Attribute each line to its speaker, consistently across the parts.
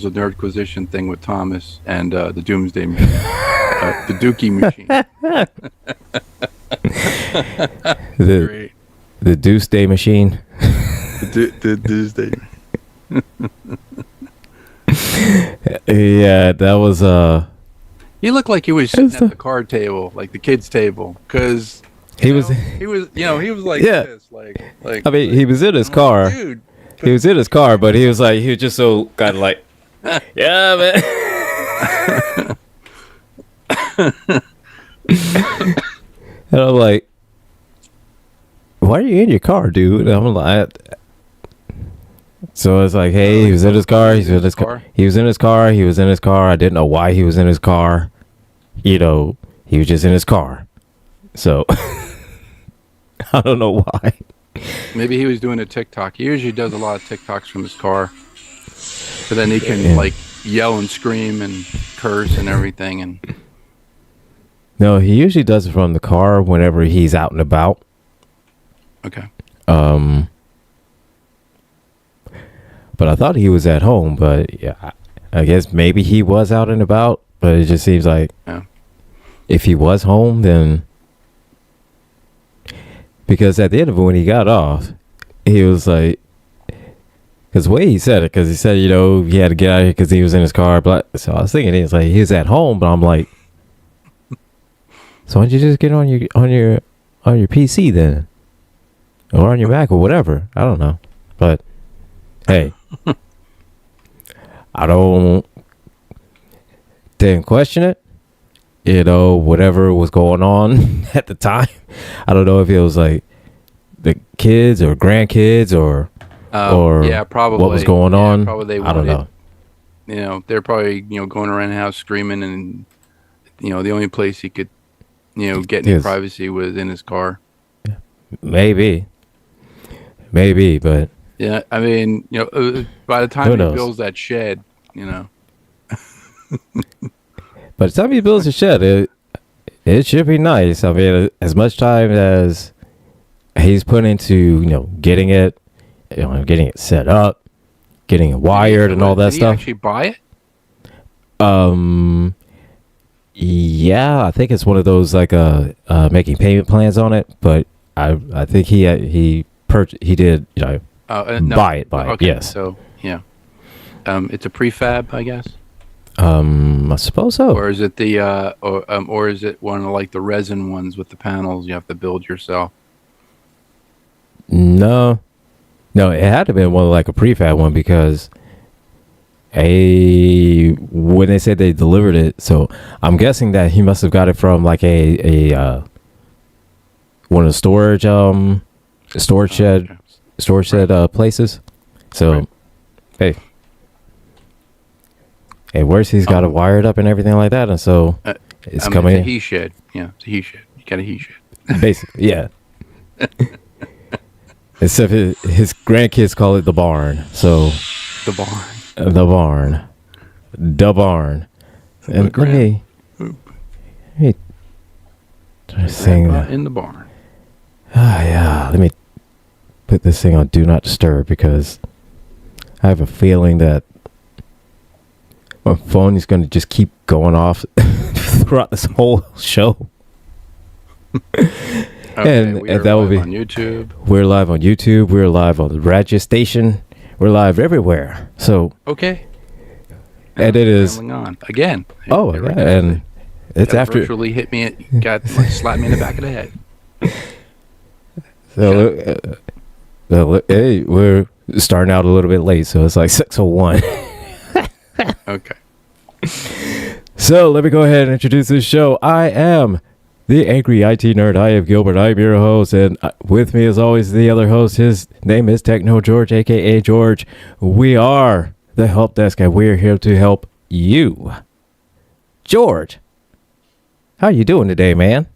Speaker 1: of Nerdquisition thing with Thomas and the Doomsday Machine, the Dookie Machine.
Speaker 2: The Doomsday Machine.
Speaker 1: The Doomsday.
Speaker 2: Yeah, that was
Speaker 1: He looked like he was sitting at the card table, like the kids' table, because he was like this, like.
Speaker 2: I mean, he was in his car.
Speaker 1: Dude,
Speaker 2: he was in his car, but he was just so kind of like, yeah, man. And I'm like, why are you in your car, dude? And I'm like, so it's like, hey, he was in his car. He was in his car. He was in his car. He was in his car. I didn't know why he was in his car. You know, he was just in his car. So I don't know why.
Speaker 1: Maybe he was doing a TikTok. He usually does a lot of TikToks from his car. But then he can like yell and scream and curse and everything. And
Speaker 2: no, he usually does it from the car whenever he's out and about.
Speaker 1: Okay.
Speaker 2: But I thought he was at home, but yeah, I guess maybe he was out and about, but it just seems like if he was home, then because at the end of it, when he got off, he was like, because the way he said it, because he said, you know, he had to get out of here because he was in his car. But so I was thinking, he was like, he was at home, but I'm like, so why don't you just get on your PC then, or on your Mac or whatever? I don't know, but hey, I didn't question it. You know, whatever was going on at the time. I don't know if it was like the kids or grandkids or
Speaker 1: yeah, probably
Speaker 2: what was going on.
Speaker 1: Probably
Speaker 2: I don't know.
Speaker 1: You know, they're probably, you know, going around the house screaming, and you know, the only place he could, you know, get any privacy was in his car.
Speaker 2: Maybe, but
Speaker 1: yeah, I mean, you know, by the time he builds that shed, you know.
Speaker 2: By the time he builds a shed, it should be nice. I mean, as much time as he's put into, you know, getting it set up, getting it wired, and all that stuff.
Speaker 1: Did he actually buy
Speaker 2: it? Yeah, I think it's one of those like making payment plans on it. But I think he did, you know, buy it.
Speaker 1: Okay,
Speaker 2: yes.
Speaker 1: So yeah, it's a prefab, I guess.
Speaker 2: I suppose so.
Speaker 1: Or is it or is it one of like the resin ones with the panels you have to build yourself?
Speaker 2: No, it had to have been one like a prefab one, because when they said they delivered it, so I'm guessing that he must have got it from like a one of the storage shed places. So hey, worse, he's got it wired up and everything like that, and so it's coming.
Speaker 1: It's a he shed. Yeah, it's a he shed. You got a he shed.
Speaker 2: Basically, yeah. Except his grandkids call it the barn. So
Speaker 1: the barn.
Speaker 2: The barn. And let me sing
Speaker 1: in the barn.
Speaker 2: Yeah. Let me put this thing on Do Not Disturb, because I have a feeling that my phone is going to just keep going off throughout this whole show.
Speaker 1: Okay,
Speaker 2: and that will be
Speaker 1: on YouTube.
Speaker 2: We're live on YouTube. We're live on the radio station. We're live everywhere. So
Speaker 1: okay,
Speaker 2: and it is
Speaker 1: on again.
Speaker 2: Oh, yeah, and it's after
Speaker 1: virtually hit me. Got slapped me in the back of the head.
Speaker 2: So hey, we're starting out a little bit late, so it's like 6:01.
Speaker 1: Okay.
Speaker 2: So let me go ahead and introduce this show. I am the Angry IT Nerd. I am Gilbert. I'm your host, and with me, as always, the other host. His name is Techno George, aka George. We are the Helpdesk, and we're here to help you. George, how are you doing today, man?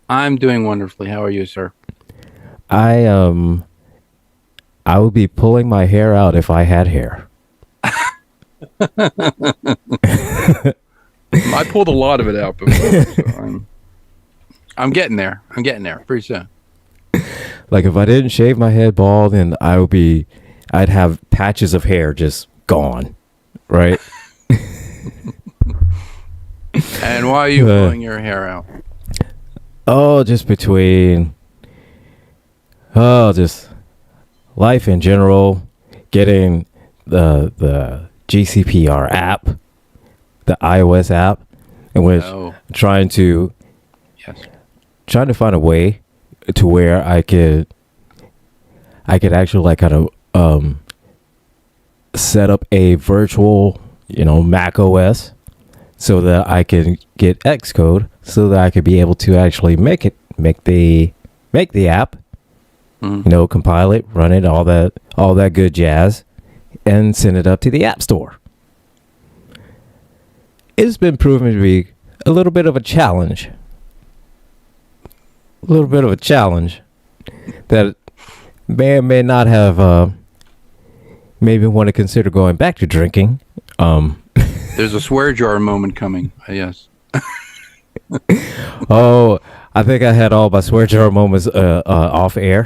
Speaker 1: I'm doing wonderfully. How are you, sir?
Speaker 2: I would be pulling my hair out if I had hair.
Speaker 1: I pulled a lot of it out before, so I'm getting there. I'm getting there pretty soon.
Speaker 2: Like if I didn't shave my head bald, then I'd have patches of hair just gone. right?
Speaker 1: And why are you pulling your hair out?
Speaker 2: Oh, just between, just life in general, getting the GCPR app, the iOS app, in which trying to find a way to where I could actually like kind of set up a virtual, Mac OS, so that I can get Xcode, so that I could be able to actually make the app, compile it, run it, all that good jazz, and send it up to the App Store. It's been proven to be a little bit of a challenge. That may or may not have maybe want to consider going back to drinking.
Speaker 1: There's a swear jar moment coming. Yes.
Speaker 2: Oh, I think I had all my swear jar moments off air.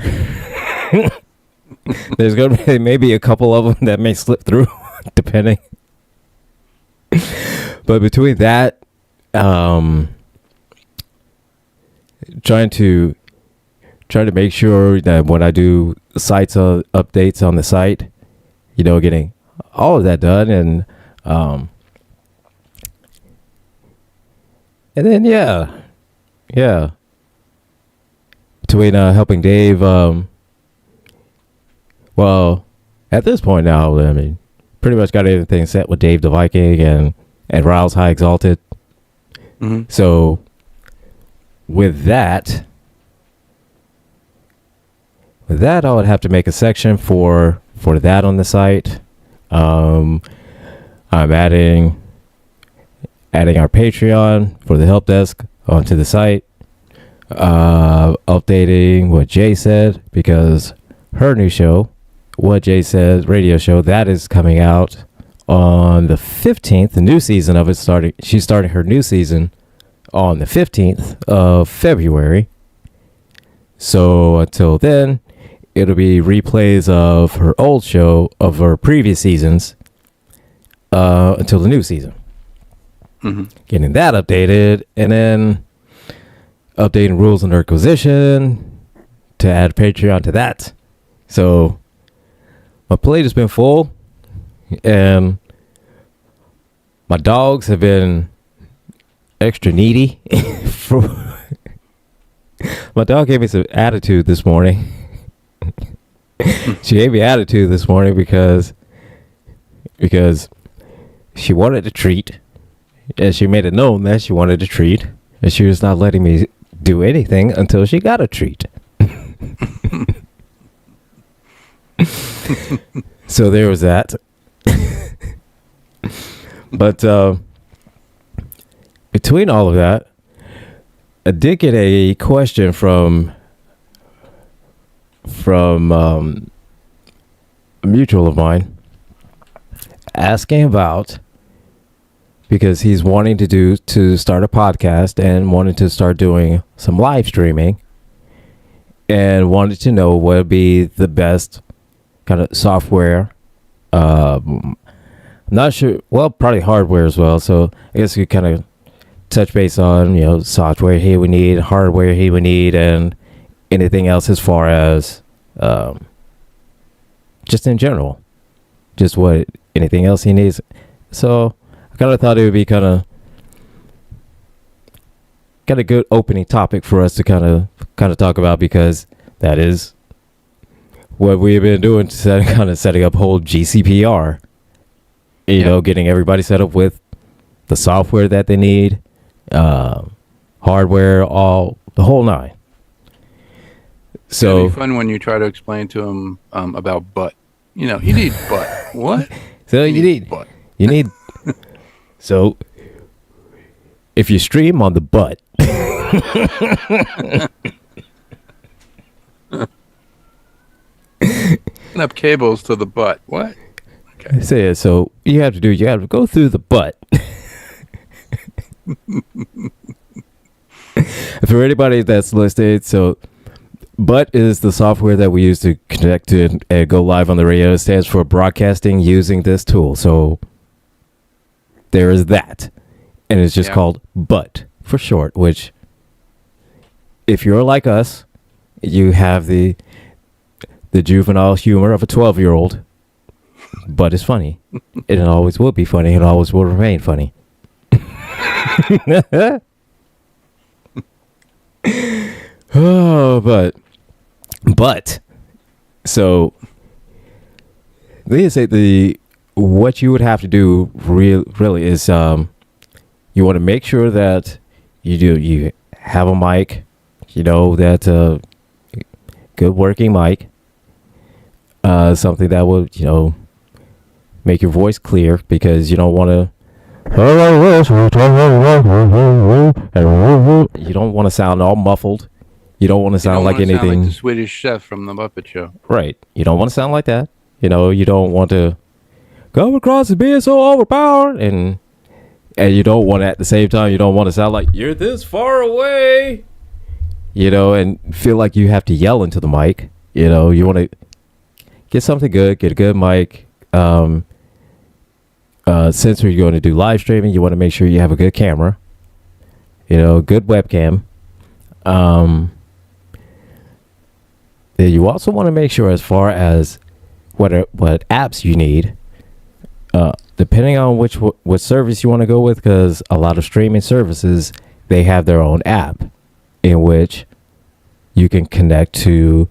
Speaker 2: There's going to be maybe a couple of them that may slip through, depending. But between that, trying to make sure that when I do sites updates on the site, getting all of that done, and then yeah, between helping Dave, well, at this point now, I mean, pretty much got everything set with Dave the Viking and Riles High Exalted.
Speaker 1: Mm-hmm.
Speaker 2: So with that, I would have to make a section for that on the site. I'm adding our Patreon for the Helpdesk onto the site. Updating what Jay said, because her new show, What Jay Said radio show, that is coming out on the 15th. The new season of it she's starting her new season on the 15th of February. So until then, it'll be replays of her old show, of her previous seasons, until the new season.
Speaker 1: Mm-hmm.
Speaker 2: Getting that updated, and then updating Rules of Nerdquisition to add Patreon to that. So my plate has been full, and my dogs have been extra needy. My dog gave me some attitude this morning. She gave me attitude this morning because she wanted a treat, and she made it known that she wanted a treat, and she was not letting me do anything until she got a treat. So there was that. But between all of that, I did get a question from a mutual of mine, asking about, because he's wanting to start a podcast and wanted to start doing some live streaming, and wanted to know what would be the best kind of software. I'm not sure. Well, probably hardware as well. So I guess you kind of touch base on, software he would need, hardware he would need, and anything else as far as just in general, just what anything else he needs. So I kind of thought it would be kind of good opening topic for us to kind of talk about, because that is what we've been doing, setting up whole GCPR, getting everybody set up with the software that they need, hardware, all the whole nine. So
Speaker 1: it'd be fun when you try to explain to him about butt. You need butt. What?
Speaker 2: So you need
Speaker 1: butt.
Speaker 2: You need. So if you stream on the butt,
Speaker 1: up cables to the butt. What?
Speaker 2: Okay. So you have to go through the butt. For anybody that's listed, so butt is the software that we use to connect to and go live on the radio. It stands for broadcasting using this tool. So there is that. And it's just called Butt for short, which if you're like us, you have the juvenile humor of a 12-year-old, but it's funny. It always will be funny. It always will remain funny. Oh, but so they say what you would have to do really is you want to make sure that you have a mic, that good working mic, something that will make your voice clear, because you don't want to. You don't want to sound all muffled. You don't want to sound like anything.
Speaker 1: Sound like the Swedish Chef from the Muppet Show.
Speaker 2: Right. You don't want to sound like that. You don't want to come across as being so overpowered, and you don't want to, at the same time, you don't want to sound like you're this far away. And feel like you have to yell into the mic. You want to get something good, get a good mic. Since we're going to do live streaming, you want to make sure you have a good camera, good webcam. Then you also want to make sure, as far as what apps you need, depending on what service you want to go with, because a lot of streaming services, they have their own app in which you can connect to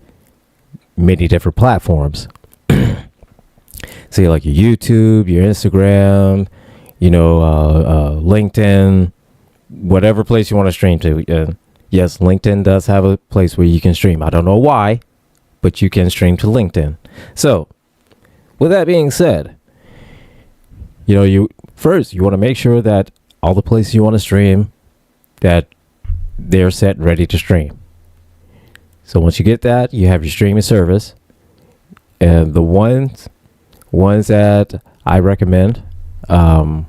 Speaker 2: many different platforms. Say like your YouTube, your Instagram, LinkedIn, whatever place you want to stream to. Yes, LinkedIn does have a place where you can stream. I don't know why, but you can stream to LinkedIn. So, with that being said, you want to make sure that all the places you want to stream, that they're set and ready to stream. So once you get that, you have your streaming service, and the ones that I recommend, that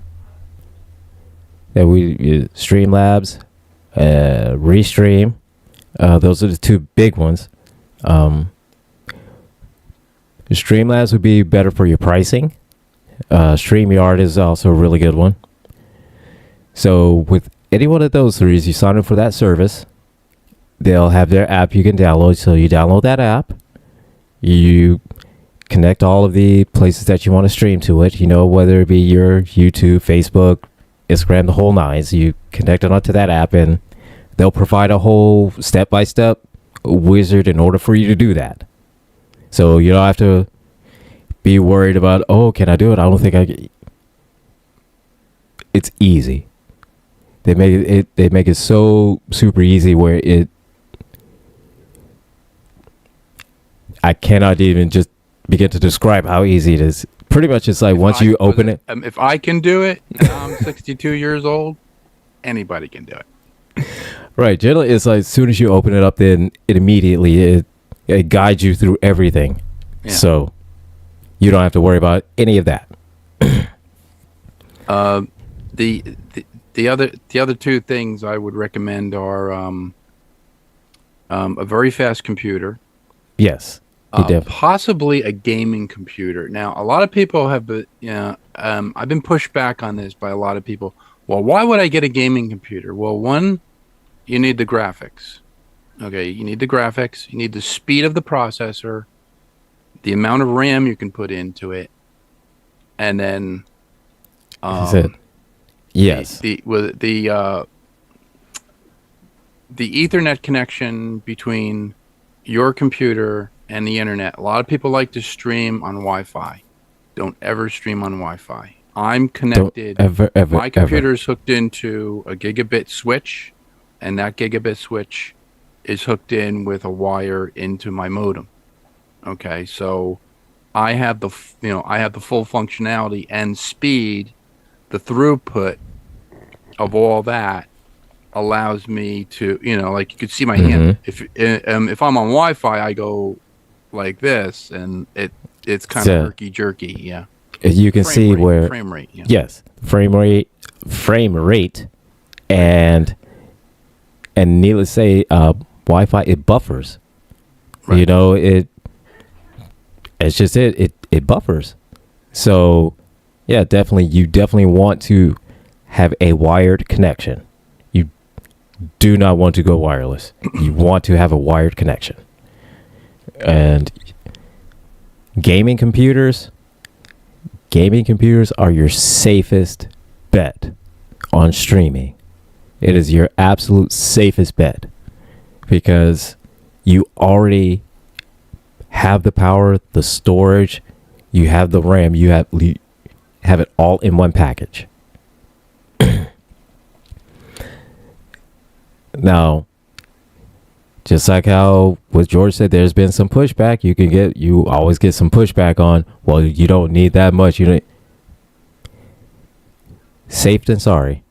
Speaker 2: we Streamlabs, Restream, those are the two big ones. Streamlabs would be better for your pricing. StreamYard is also a really good one. So with any one of those three, you sign up for that service, they'll have their app you can download. So you download that app, you connect all of the places that you want to stream to it, whether it be your YouTube, Facebook, Instagram, the whole nines. You connect it onto that app, and they'll provide a whole step-by-step wizard in order for you to do that. So you don't have to be worried about, can I do it? I don't think I can. It's easy. They make it so super easy where I cannot even just begin to describe how easy it is. Pretty much it's like once you open it.
Speaker 1: If I can do it, and I'm 62 years old, anybody can do it.
Speaker 2: Right. Generally, it's like as soon as you open it up, then it immediately it guides you through everything. Yeah. So you don't have to worry about any of that.
Speaker 1: The other two things I would recommend are a very fast computer.
Speaker 2: Yes.
Speaker 1: Possibly a gaming computer. Now, a lot of people have, I've been pushed back on this by a lot of people. Well, why would I get a gaming computer? Well, one, you need the graphics. Okay, you need the graphics. You need the speed of the processor, the amount of RAM you can put into it, and then
Speaker 2: that's it. Yes.
Speaker 1: The Ethernet connection between your computer and the internet. A lot of people like to stream on Wi-Fi. Don't ever stream on Wi-Fi. I'm connected. My computer is hooked into a gigabit switch, and that gigabit switch is hooked in with a wire into my modem. Okay, so I have the full functionality and speed. The throughput of all that allows me to, like you could see my hand. If I'm on Wi-Fi, I go like this, and it's kind of herky-jerky. Yeah.
Speaker 2: You can see where
Speaker 1: frame rate. Yeah.
Speaker 2: Yes, frame rate, and needless to say, Wi-Fi, it buffers. Right. It's just it buffers. So Yeah, definitely. You definitely want to have a wired connection. You do not want to go wireless. You want to have a wired connection. And gaming computers are your safest bet on streaming. It is your absolute safest bet because you already have the power, the storage, you have the RAM, you have it all in one package. Now, just like how what George said, there's been some pushback. You always get some pushback on, well, you don't need that much. You don't. Safe than sorry.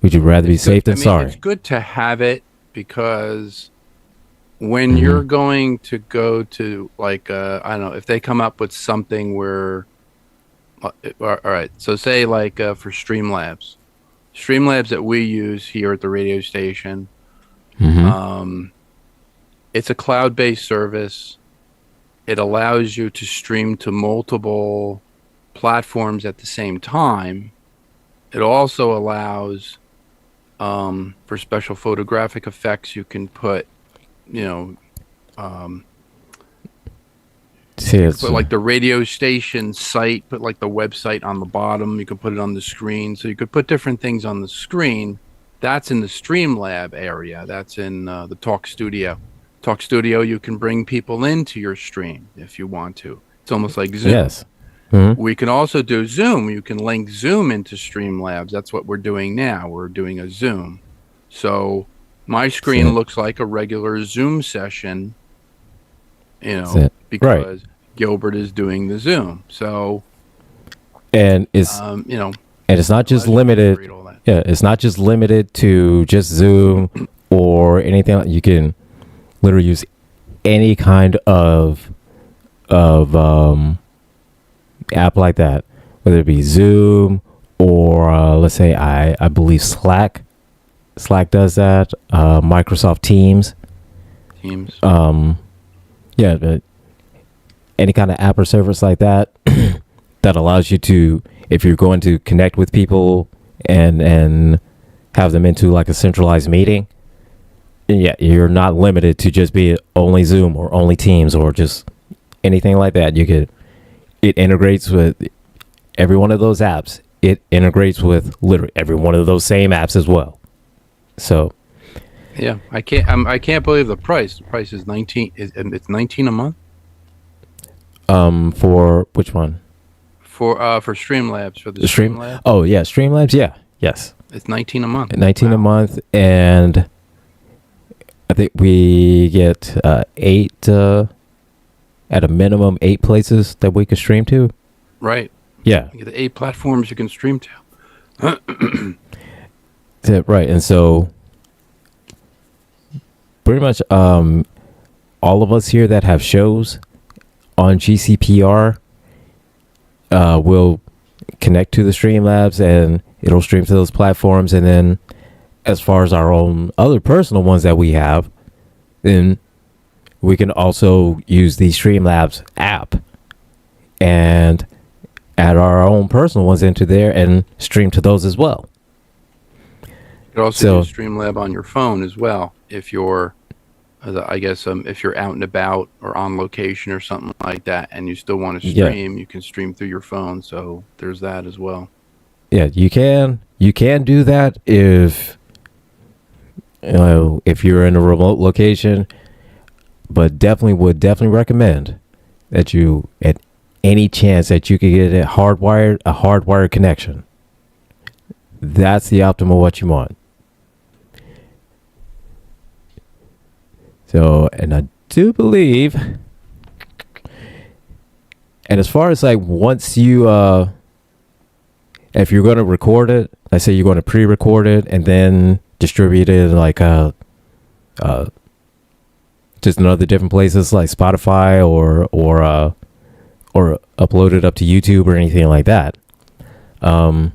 Speaker 2: Would you rather be safe than sorry?
Speaker 1: It's good to have it because when you're going to go to like I don't know if they come up with something where all right, so say like for Streamlabs that we use here at the radio station, it's a cloud-based service. It allows you to stream to multiple platforms at the same time. It also allows for special photographic effects, you can put, put like the radio station site, put like the website on the bottom. You can put it on the screen. So you could put different things on the screen. That's in the Streamlab area. That's in the Talk Studio. Talk Studio, you can bring people into your stream if you want to. It's almost like Zoom.
Speaker 2: Yes.
Speaker 1: We can also do Zoom. You can link Zoom into Streamlabs. That's what we're doing now. We're doing a Zoom. So my screen looks like a regular Zoom session, because Gilbert is doing the Zoom. So,
Speaker 2: and it's and it's not just limited. Yeah, it's not just limited to just Zoom or anything. You can literally use any kind of app like that, whether it be Zoom or let's say I believe Slack does that, Microsoft Teams, but any kind of app or service like that that allows you to, if you're going to connect with people and have them into like a centralized meeting, you're not limited to just be only Zoom or only Teams or just anything like that. It integrates with every one of those apps. It integrates with literally every one of those same apps as well. So,
Speaker 1: yeah, I can't believe the price. The price is $19. It's $19 a month.
Speaker 2: For which one?
Speaker 1: For Streamlabs, for the Streamlabs.
Speaker 2: Oh yeah, Streamlabs. Yeah, yes.
Speaker 1: It's $19 a month.
Speaker 2: $19 a month, and I think we get 8. At a minimum 8 places that we could stream to.
Speaker 1: Right.
Speaker 2: Yeah.
Speaker 1: You get the 8 platforms you can stream to.
Speaker 2: Right. And so pretty much all of us here that have shows on GCPR will connect to the Streamlabs and it'll stream to those platforms. And then as far as our own other personal ones that we have, then we can also use the Streamlabs app and add our own personal ones into there and stream to those as well.
Speaker 1: You could also do Streamlab on your phone as well if you're, if you're out and about or on location or something like that, and you still want to stream, you can stream through your phone. So there's that as well.
Speaker 2: Yeah, you can do that if you're in a remote location. But would definitely recommend that you, at any chance that you could get a hardwired connection. That's the optimal what you want. So, and I do believe, and as far as like once you, if you're going to record it, let's say you're going to pre-record it and then distribute it like just in other different places like Spotify or upload it up to YouTube or anything like that. Now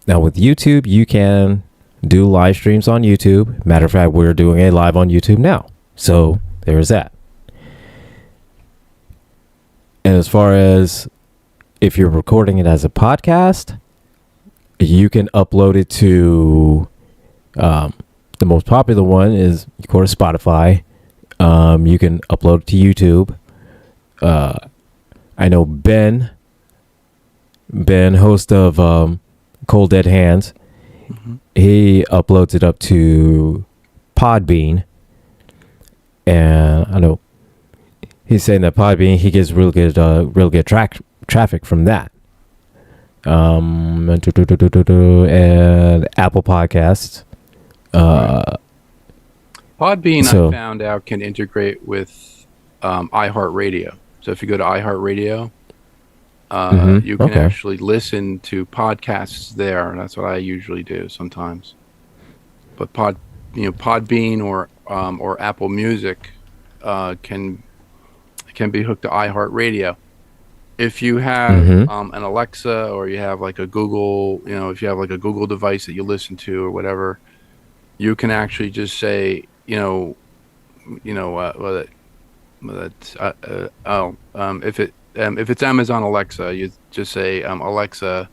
Speaker 2: with YouTube, you can do live streams on YouTube. Matter of fact, we're doing a live on YouTube now. So there's that. And as far as if you're recording it as a podcast, you can upload it to the most popular one is, of course, Spotify. You can upload it to YouTube. I know Ben, host of Cold Dead Hands, he uploads it up to Podbean. And I know he's saying that Podbean, he gets real good traffic from that. And Apple Podcasts.
Speaker 1: Podbean, I found out, can integrate with iHeartRadio. So if you go to iHeartRadio, you can actually listen to podcasts there. And that's what I usually do sometimes. But Podbean or Apple Music can be hooked to iHeartRadio. If you have an Alexa, or you have like a Google, if you have like a Google device that you listen to or whatever, you can actually just say, if it's Amazon Alexa, you just say, Alexa,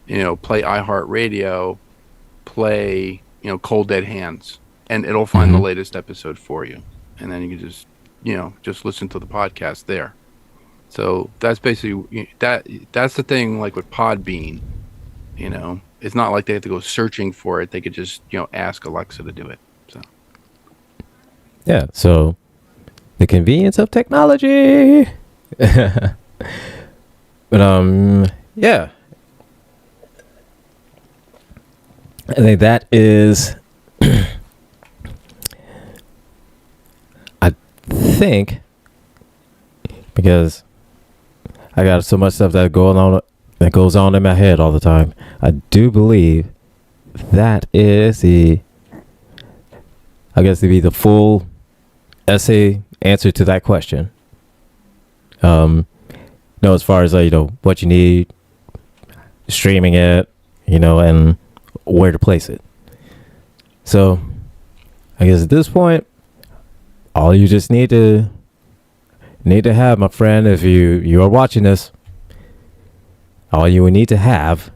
Speaker 1: play iHeartRadio, play, Cold Dead Hands, and it'll find the latest episode for you, and then you can just listen to the podcast there. So that's basically that's the thing. Like with Podbean, it's not like they have to go searching for it. They could just ask Alexa to do it. So
Speaker 2: yeah. So the convenience of technology. But yeah. I think that is. I think because I got so much stuff that goes on in my head all the time. I do believe that is the full essay answer to that question. As far as what you need, streaming it, and where to place it. So I guess at this point, all you just need to have, my friend, if you are watching this, all you would need to have,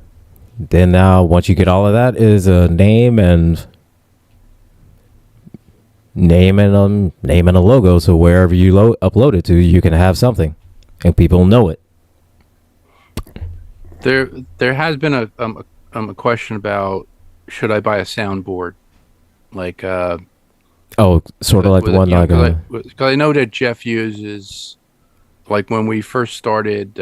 Speaker 2: then now once you get all of that, is a name and a logo. So wherever you upload it to, you can have something, and people know it.
Speaker 1: There has been a question about, should I buy a soundboard, like
Speaker 2: sort of like the one
Speaker 1: because I know that Jeff uses, like when we first started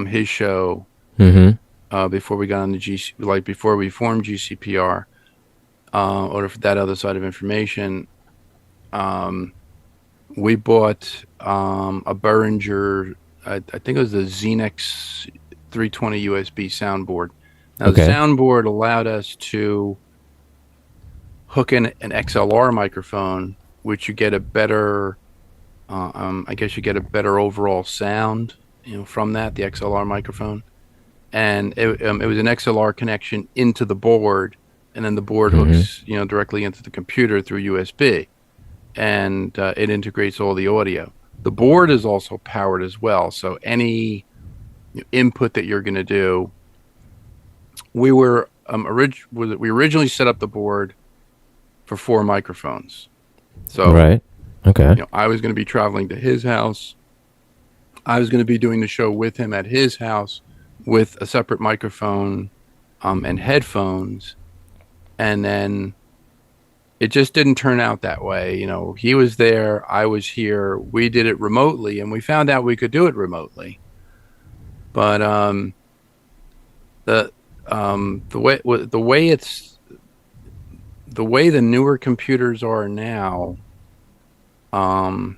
Speaker 1: his show, before we got on the GC, like before we formed GCPR, or for that other side of information, we bought a Behringer, I think it was the Xenex 320 USB soundboard. Now the soundboard allowed us to hook in an XLR microphone, which you get a better, I guess you get a better overall sound, from that, the XLR microphone. And it was an XLR connection into the board, and then the board hooks, directly into the computer through USB, and it integrates all the audio. The board is also powered as well, so any input that you're going to do, we originally set up the board for 4 microphones. So
Speaker 2: right. Okay.
Speaker 1: I was going to be traveling to his house. I was going to be doing the show with him at his house with a separate microphone and headphones. And then it just didn't turn out that way. He was there, I was here. We did it remotely, and we found out we could do it remotely. But the way the newer computers are now, I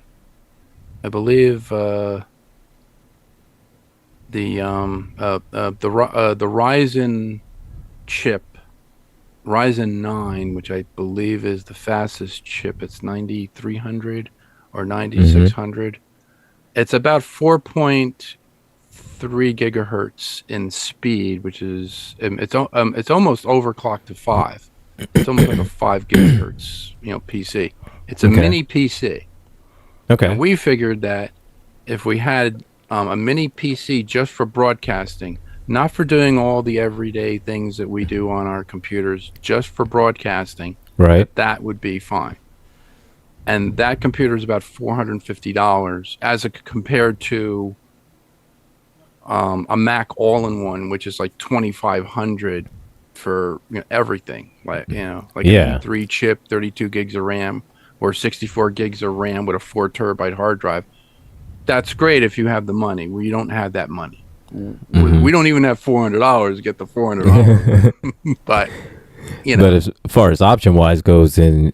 Speaker 1: believe the Ryzen chip, Ryzen 9, which I believe is the fastest chip, it's 9300 or 9600. It's about 4.3 gigahertz in speed, which is it's almost overclocked to 5. It's almost like a 5 gigahertz, PC. It's a mini PC.
Speaker 2: Okay.
Speaker 1: And we figured that if we had a mini PC just for broadcasting, not for doing all the everyday things that we do on our computers, just for broadcasting,
Speaker 2: Right.
Speaker 1: that would be fine. And that computer is about $450 compared to a Mac all-in-one, which is like 2,500 for everything, like like an
Speaker 2: Yeah.
Speaker 1: E3 chip, 32 gigs of RAM, or 64 gigs of RAM with a 4 terabyte hard drive. That's great if you have the money. We don't have that money. We don't even have $400 to get the $400. But
Speaker 2: But as far as option wise goes, in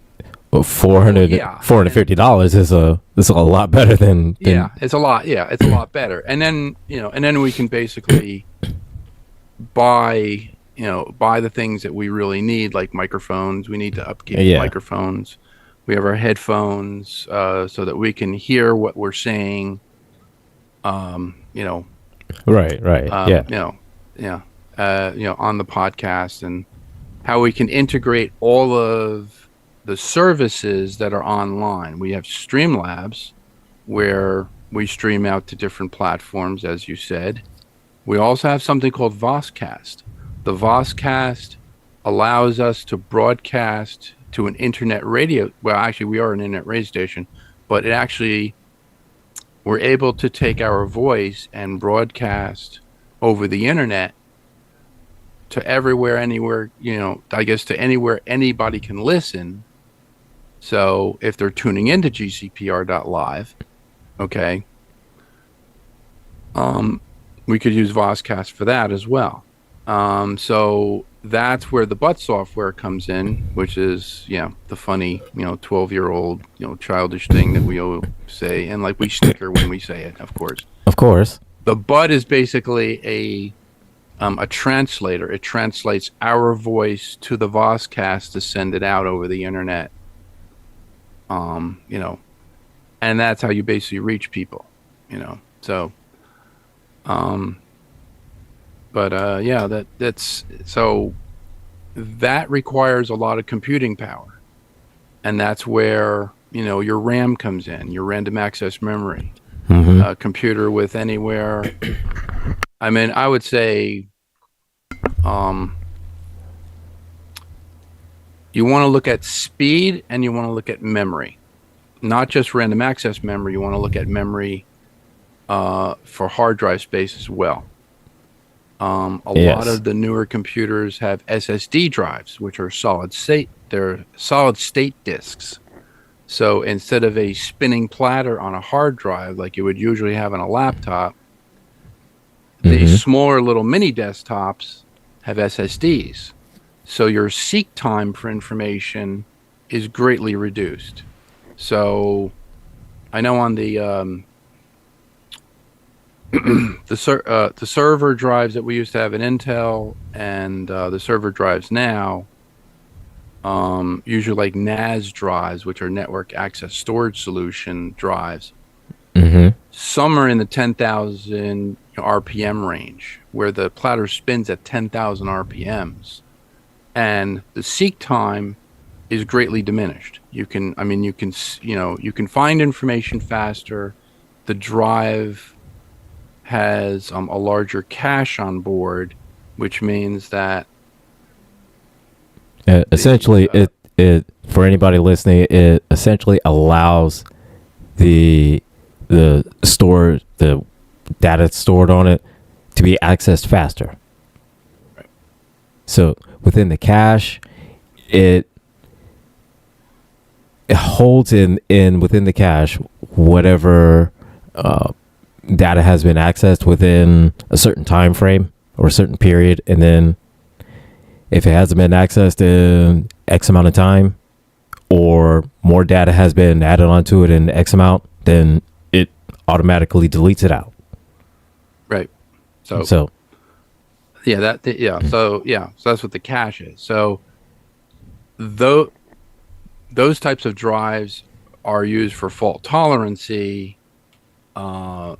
Speaker 1: yeah,
Speaker 2: $450 is a lot better than
Speaker 1: yeah, it's a lot. Yeah, it's a lot better. And then we can basically buy the things that we really need, like microphones. We need to upkeep microphones. We have our headphones so that we can hear what we're saying.
Speaker 2: Right. Yeah.
Speaker 1: On the podcast, and how we can integrate all of the services that are online. We have Streamlabs, where we stream out to different platforms, as you said. We also have something called Voscast. The Voscast allows us to broadcast to an internet radio. Well, actually, we are an internet radio station, but we're able to take our voice and broadcast over the internet to everywhere, anywhere, I guess to anywhere anybody can listen. So if they're tuning into gcpr.live, okay, we could use Voscast for that as well. So that's where the butt software comes in, which is the funny 12-year-old childish thing that we all say, and like we snicker when we say it. Of course the butt is basically a translator. It translates our voice to the Voscast to send it out over the internet. And that's how you basically reach people. So that's so that requires a lot of computing power, and that's where your RAM comes in, your random access memory. A computer with anywhere, I mean, I would say you want to look at speed and you want to look at memory, not just random access memory. You want to look at memory for hard drive space as well. A lot of the newer computers have SSD drives, which are solid state. They're solid state disks. So instead of a spinning platter on a hard drive like you would usually have on a laptop, these smaller little mini desktops have SSDs. So your seek time for information is greatly reduced. So I know on the the server drives that we used to have in Intel, and the server drives now, usually like NAS drives, which are network access storage solution drives. Some are in the 10,000 RPM range, where the platter spins at 10,000 RPMs, and the seek time is greatly diminished. You can find information faster. The drive has a larger cache on board, which means that
Speaker 2: essentially it for anybody listening, it essentially allows the data stored on it to be accessed faster.
Speaker 1: Right.
Speaker 2: So within the cache, it holds in within the cache whatever data has been accessed within a certain time frame or a certain period, and then if it hasn't been accessed in X amount of time, or more data has been added onto it in X amount, then it automatically deletes it out.
Speaker 1: Right. So
Speaker 2: So
Speaker 1: that's what the cache is. So those types of drives are used for fault tolerancy, for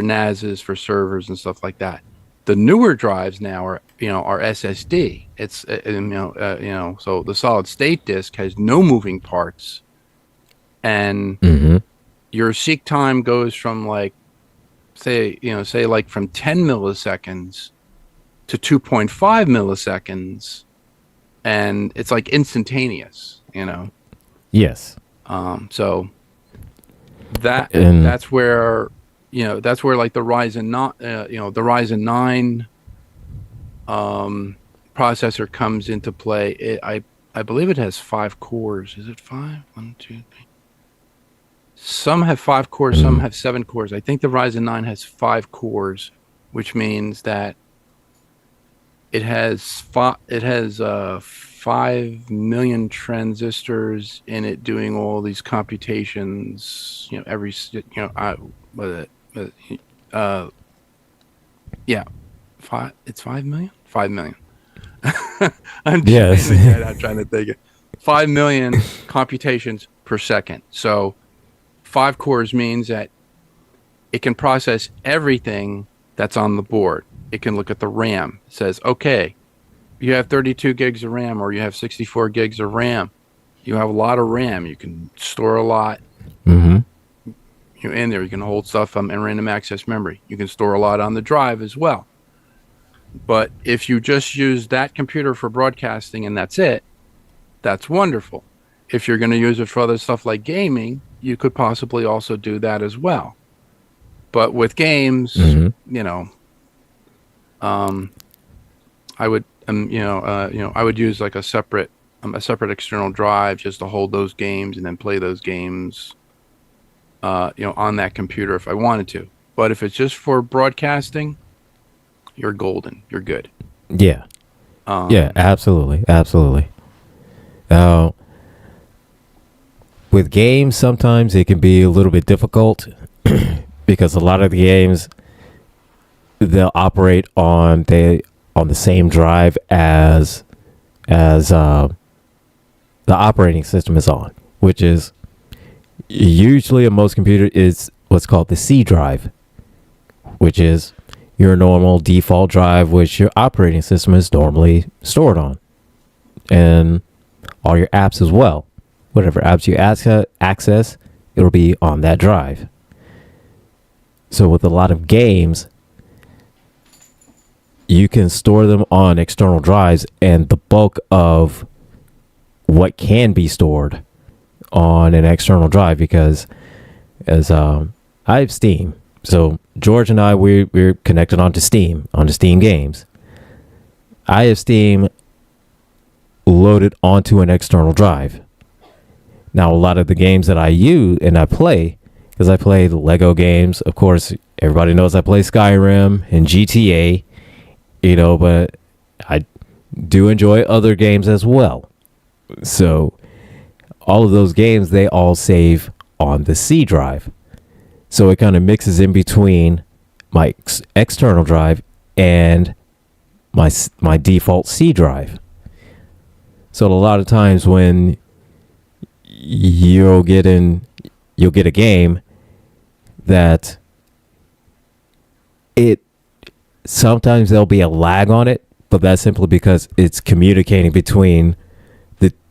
Speaker 1: NASs, for servers and stuff like that. The newer drives now are SSD. It's so the solid state disk has no moving parts, and your seek time goes from like say like from 10 milliseconds to 2.5 milliseconds, and it's like instantaneous,
Speaker 2: Yes.
Speaker 1: So
Speaker 2: And
Speaker 1: that's where like the Ryzen 9 processor comes into play. I believe it has 5 cores. Is it 5? 1, 2, 3. Some have 5 cores, some have 7 cores. I think the Ryzen 9 has 5 cores, which means that it has 5 million transistors in it doing all these computations. It's 5 million. 5 million. I'm
Speaker 2: yes.
Speaker 1: trying to think it. 5 million computations per second. So 5 cores means that it can process everything that's on the board. It can look at the RAM. It says, okay, you have 32 gigs of RAM or you have 64 gigs of RAM. You have a lot of RAM. You can store a lot. In there. You can hold stuff in random access memory. You can store a lot on the drive as well. But if you just use that computer for broadcasting and that's it, that's wonderful. If you're going to use it for other stuff like gaming, you could possibly also do that as well. But with games, I would I would use like a separate external drive just to hold those games and then play those games on that computer if I wanted to. But if it's just for broadcasting, you're golden. You're good.
Speaker 2: Yeah. Yeah, absolutely. With games, sometimes it can be a little bit difficult because a lot of the games, they'll operate on the same drive as the operating system is on, which is usually in most computers is what's called the C drive, which is your normal default drive, which your operating system is normally stored on, and all your apps as well. Whatever apps you access, it'll be on that drive. So with a lot of games, you can store them on external drives, and the bulk of what can be stored on an external drive, because as I have Steam, so George and I, we're connected onto Steam games. I have Steam loaded onto an external drive. Now, a lot of the games that I use and I play, because I play the Lego games, of course, everybody knows I play Skyrim and GTA, but I do enjoy other games as well. So all of those games, they all save on the C drive. So it kind of mixes in between my external drive and my default C drive. So a lot of times when you'll get a game that sometimes there'll be a lag on it, but that's simply because it's communicating between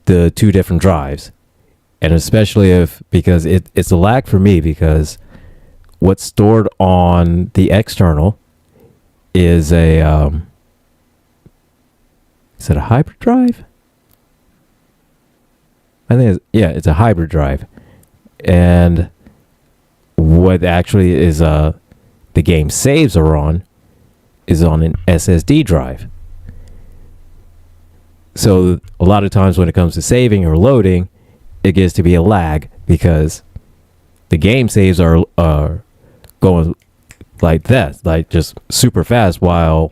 Speaker 2: the two different drives. And especially because it's a lag for me, because what's stored on the external is is it a hybrid drive? I think it's a hybrid drive. And what actually is the game saves are on is on an SSD drive. So a lot of times when it comes to saving or loading, it gets to be a lag because the game saves are going like that, like just super fast, while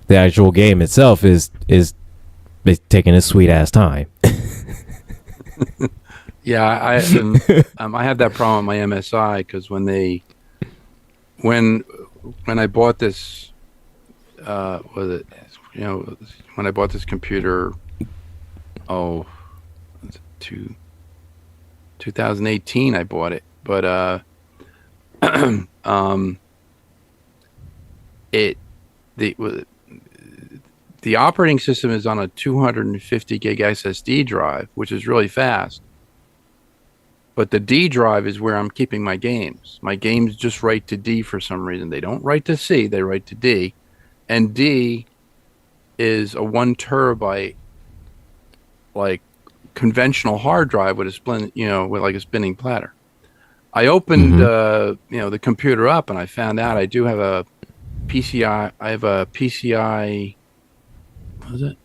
Speaker 2: the actual game itself is taking a sweet ass time.
Speaker 1: Yeah, I have that problem with my MSI because when I bought this, when I bought this computer, 2018 I bought it, but the operating system is on a 250 gig SSD drive, which is really fast. But the D drive is where I'm keeping my games. My games just write to D for some reason. They don't write to C, they write to D. And D is a 1 terabyte, like, conventional hard drive with a with like a spinning platter. I opened, the computer up, and I found out I do have a PCI. I have a PCI. What is it?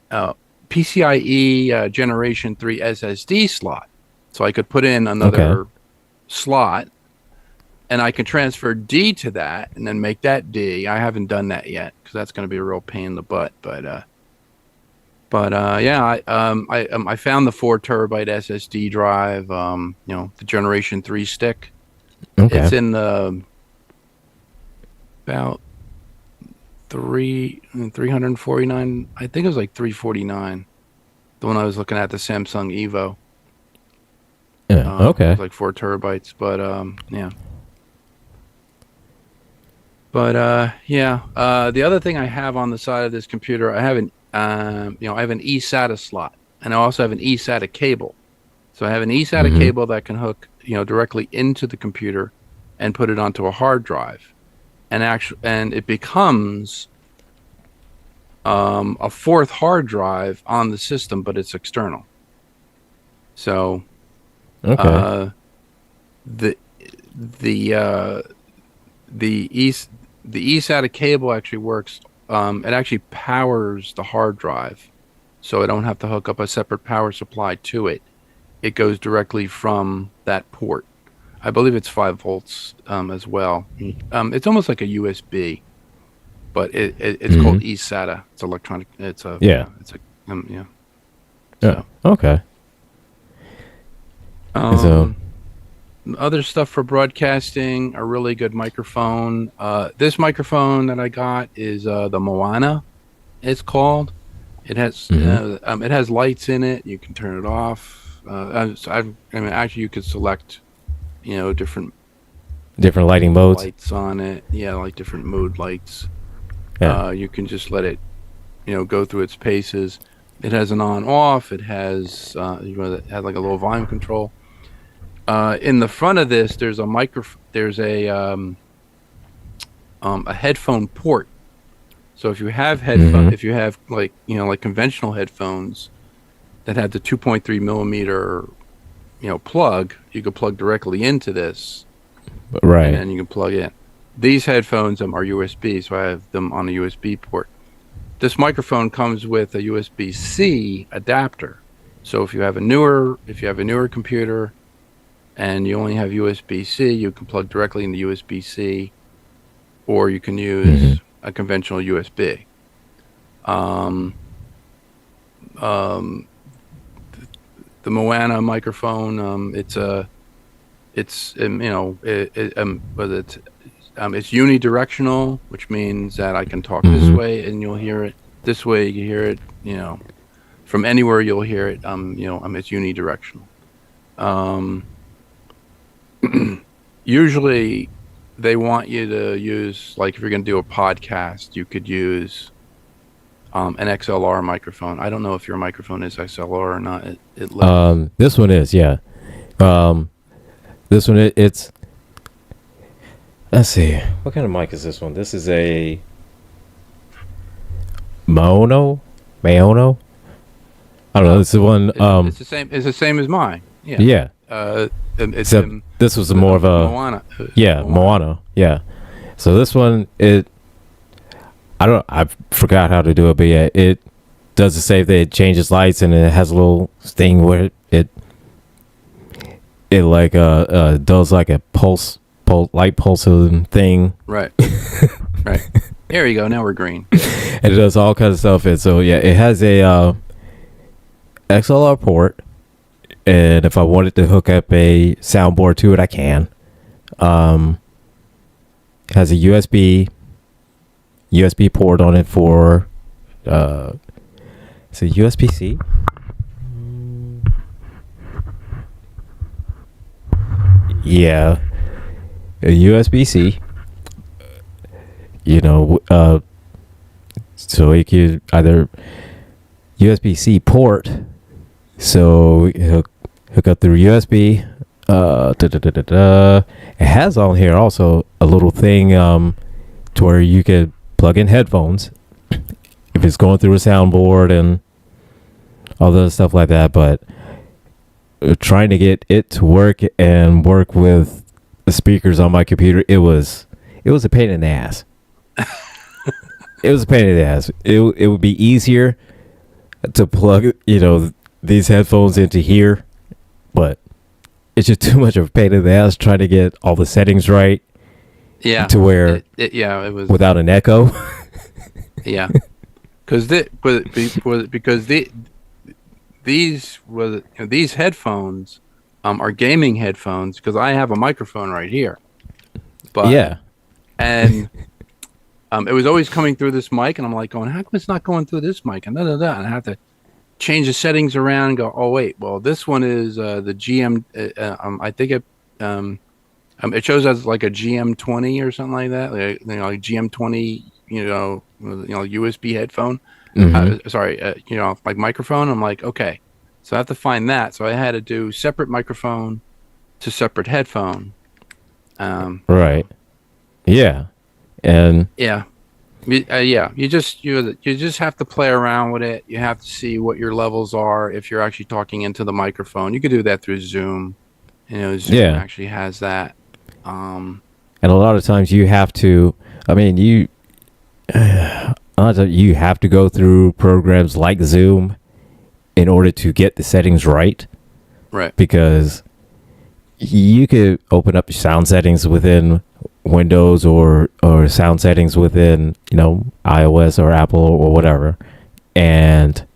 Speaker 1: PCIe Generation 3 SSD slot, so I could put in another slot, and I can transfer D to that, and then make that D. I haven't done that yet because that's going to be a real pain in the butt. But yeah, I found the 4 terabyte SSD drive. The Generation 3 stick.
Speaker 2: Okay.
Speaker 1: It's in the about 349. I think it was like 349. The one I was looking at, the Samsung Evo.
Speaker 2: Yeah.
Speaker 1: It was like 4 terabytes, but yeah. But yeah. The other thing I have on the side of this computer, I have an I have an eSATA slot, and I also have an eSATA cable. So I have an eSATA cable that can hook directly into the computer and put it onto a hard drive, and it becomes a fourth hard drive on the system, but it's external. So the eSATA cable actually works. It actually powers the hard drive, so I don't have to hook up a separate power supply to it. It goes directly from that port. I believe it's 5 volts as well. It's almost like a USB, but it's called eSATA. It's electronic. It's a
Speaker 2: yeah.
Speaker 1: It's a yeah.
Speaker 2: So. Okay.
Speaker 1: So other stuff for broadcasting, a really good microphone. This microphone that I got is the Moana. It's called. It has lights in it. You can turn it off. Actually, you could select, different
Speaker 2: lighting modes.
Speaker 1: Lights on it. Yeah, like different mode lights.
Speaker 2: Yeah.
Speaker 1: You can just let it, go through its paces. It has an on-off. It has, it has like a little volume control. In the front of this, there's a headphone port. So if you have if you have like conventional headphones that have the 2.3 millimeter, plug, you can plug directly into this,
Speaker 2: right?
Speaker 1: And then you can plug in. These headphones are USB, so I have them on a USB port. This microphone comes with a USB-C adapter. So if you have a newer computer and you only have USB-C, you can plug directly into USB-C, or you can use a conventional USB. The Moana microphone, it's unidirectional, which means that I can talk this way and you'll hear it. This way you hear it, from anywhere you'll hear it. It's unidirectional. Usually they want you to use, like, if you're going to do a podcast, you could use an XLR microphone. I don't know if your microphone is XLR or not.
Speaker 2: This one is, yeah. This one, it's, let's see, what kind of mic is this one? This is a Maono. I don't know. This is one.
Speaker 1: It's the same. It's the same as mine. Yeah.
Speaker 2: Yeah.
Speaker 1: Except
Speaker 2: this was more of a
Speaker 1: Moana.
Speaker 2: Moana. Yeah. So this one, I forgot how to do it, but yeah, it does the same thing. It changes lights, and it has a little thing where it like does like a light pulsing thing.
Speaker 1: Right. Right. There you go. Now we're green.
Speaker 2: And it does all kinds of stuff. And so yeah, it has a XLR port, and if I wanted to hook up a soundboard to it, I can. Has a USB port on it for it's a USB-C. Yeah, a USB-C. So you could either USB-C port, so hook up through USB, It has on here also a little thing to where you could plug in headphones if it's going through a soundboard and all the stuff like that. But trying to get it to work and work with the speakers on my computer, it was a pain in the ass. It was a pain in the ass. It would be easier to plug, these headphones into here, but it's just too much of a pain in the ass trying to get all the settings right.
Speaker 1: Yeah.
Speaker 2: To where
Speaker 1: it was
Speaker 2: without an echo.
Speaker 1: Yeah. Because these headphones are gaming headphones because I have a microphone right here. But
Speaker 2: yeah.
Speaker 1: And it was always coming through this mic, and I'm like going, how come it's not going through this mic? And and I have to change the settings around and go, oh wait, well this one is the GM. I think it shows as like a GM20 or something like that, like GM20, USB headphone.
Speaker 2: Mm-hmm.
Speaker 1: Like microphone. I'm like, okay, so I have to find that. So I had to do separate microphone to separate headphone.
Speaker 2: Right. Yeah. And
Speaker 1: yeah. You just have to play around with it. You have to see what your levels are if you're actually talking into the microphone. You could do that through Zoom. Zoom actually has that.
Speaker 2: And a lot of times you have to. I mean, a lot of times you have to go through programs like Zoom in order to get the settings right.
Speaker 1: Right.
Speaker 2: Because you could open up your sound settings within Windows or sound settings within iOS or Apple or whatever, and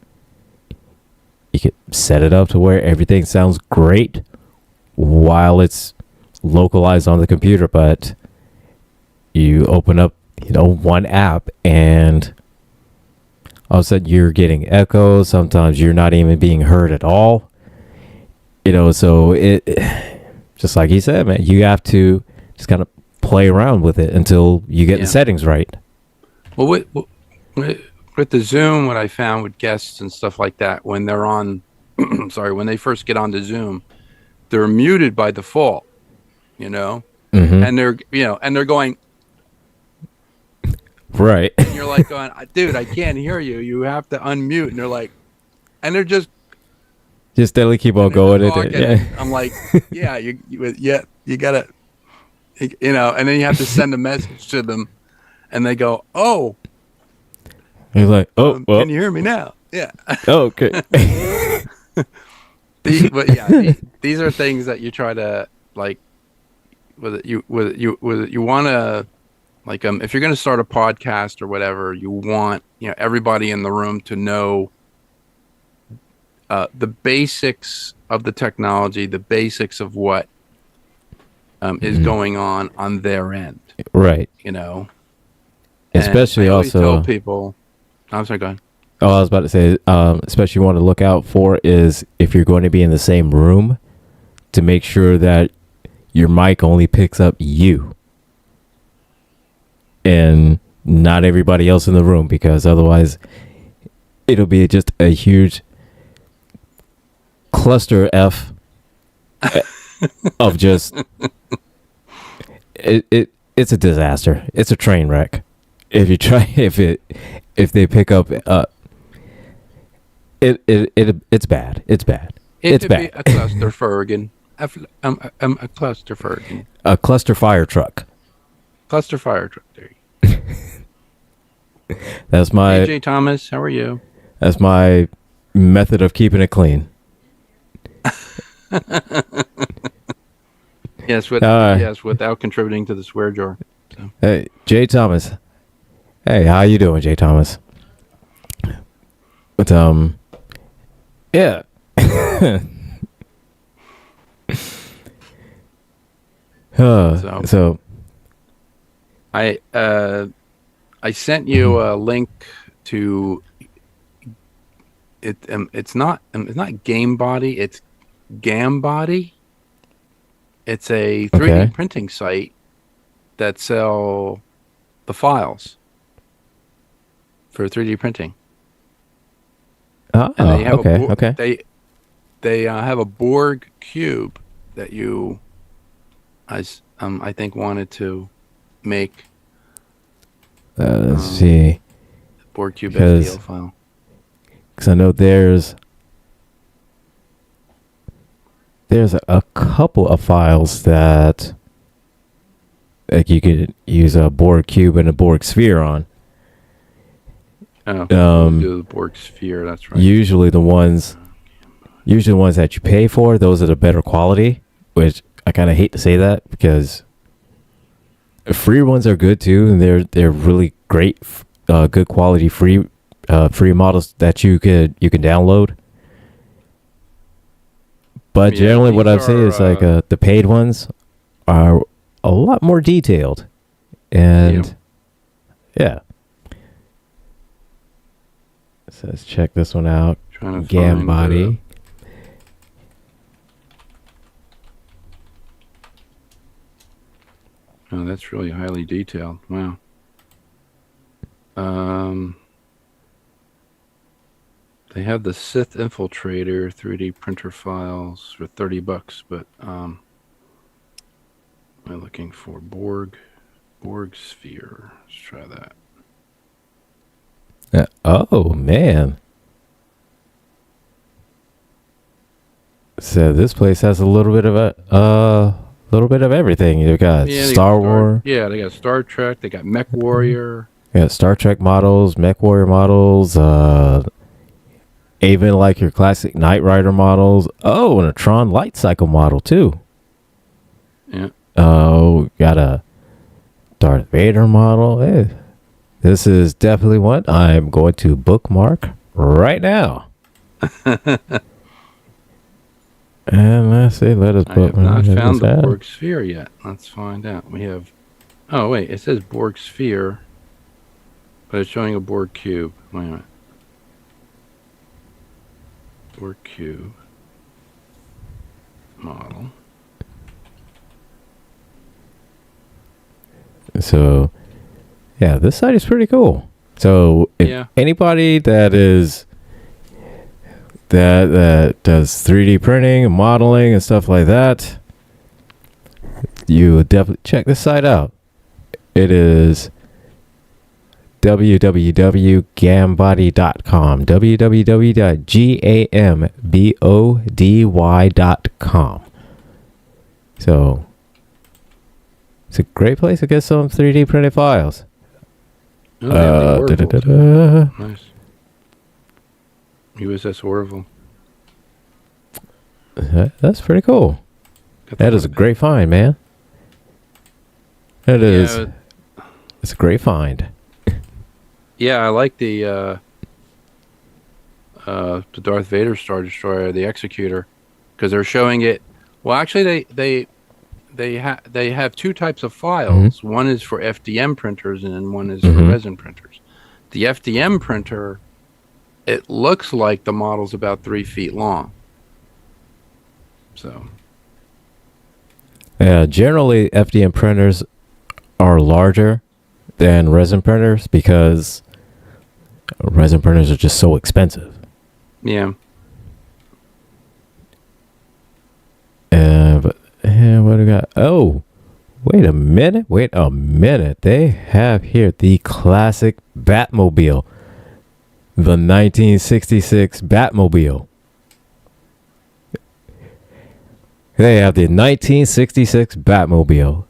Speaker 2: you could set it up to where everything sounds great while it's localized on the computer. But you open up one app and all of a sudden you're getting echoes. Sometimes you're not even being heard at all. So it just like he said, man, you have to just kind of play around with it until you get the settings right.
Speaker 1: Well, with the Zoom, what I found with guests and stuff like that, when they're on, when they first get onto Zoom, they're muted by default,
Speaker 2: Mm-hmm.
Speaker 1: and they're going,
Speaker 2: right.
Speaker 1: And you're like going, dude, I can't hear you. You have to unmute. And they're like, and they're just
Speaker 2: steadily keep on going.
Speaker 1: Yeah. I'm like, yeah, you gotta. And then you have to send a message to them, and they go, "Oh."
Speaker 2: He's like, "Oh, well.
Speaker 1: Can you hear me now?" Yeah.
Speaker 2: Oh, okay.
Speaker 1: These are things that you try to like. You want to like if you're going to start a podcast or whatever, you want everybody in the room to know the basics of the technology, the basics of what is going on their end,
Speaker 2: right? Especially
Speaker 1: I
Speaker 2: also
Speaker 1: tell people. I'm sorry, go ahead.
Speaker 2: Oh, I was about to say, especially you want to look out for is if you're going to be in the same room, to make sure that your mic only picks up you and not everybody else in the room, because otherwise it'll be just a huge cluster F of just it's a disaster. It's a train wreck. If you try if they pick up it's bad. It's bad. It's bad.
Speaker 1: A cluster Fergan. A cluster Fergan.
Speaker 2: A cluster fire truck.
Speaker 1: Cluster fire truck. There you
Speaker 2: That's my
Speaker 1: AJ Thomas, how are you?
Speaker 2: That's my method of keeping it clean.
Speaker 1: Yes, without contributing to the swear jar. So.
Speaker 2: Hey, Jay Thomas. Hey, how you doing, Jay Thomas? But yeah. So
Speaker 1: I sent you a link to it. It's not Game Body. It's Gambody. It's a 3D printing site that sell the files for 3D printing.
Speaker 2: Oh,
Speaker 1: and they have
Speaker 2: okay.
Speaker 1: They have a Borg cube that you, I think, wanted to make.
Speaker 2: Let's see.
Speaker 1: BoardCube
Speaker 2: Because
Speaker 1: STL file.
Speaker 2: I know there's a couple of files that like you could use a Borg cube and a Borg sphere on.
Speaker 1: Oh, do the Borg sphere. That's right.
Speaker 2: Usually the ones that you pay for, those are the better quality. Which I kind of hate to say that because free ones are good too, and they're really great, good quality free models that you can download. But generally, what I've seen is like the paid ones are a lot more detailed, and yeah. So let's check this one out. Gam body.
Speaker 1: Oh, that's really highly detailed. Wow. They have the Sith Infiltrator 3D printer files for $30, but I'm looking for Borg sphere. Let's try that.
Speaker 2: Oh man. So this place has a little bit of everything. You've got Star Wars.
Speaker 1: Yeah, they got Star Trek. They got Mech Warrior.
Speaker 2: Yeah, Star Trek models, Mech Warrior models, even like your classic Knight Rider models. Oh, and a Tron Light Cycle model too.
Speaker 1: Yeah.
Speaker 2: Oh, got a Darth Vader model. Hey, this is definitely one I'm going to bookmark right now. And let's see, let us bookmark.
Speaker 1: I have not found the Borg sphere yet. Let's find out. We have. Oh wait, it says Borg sphere, but it's showing a Borg cube. Wait a minute. Borg cube model.
Speaker 2: So, yeah, this site is pretty cool. So, if anybody that is that does 3D printing and modeling and stuff like that, you would definitely check this site out. It is www.gambody.com. www.gambody.com. So, it's a great place to get some 3D printed files.
Speaker 1: Nice. USS Orville.
Speaker 2: That's pretty cool. That is a great find, man. It is. It's a great find.
Speaker 1: Yeah, I like the Darth Vader Star Destroyer, the Executor, because they're showing it. Well, actually, they have two types of files. Mm-hmm. One is for FDM printers, and then one is for resin printers. The FDM printer, it looks like the model's about 3 feet long. So,
Speaker 2: yeah, generally FDM printers are larger than resin printers because resin printers are just so expensive.
Speaker 1: Yeah.
Speaker 2: But what do we got? Oh, wait a minute. They have here the classic Batmobile. The 1966 Batmobile. They have the 1966 Batmobile.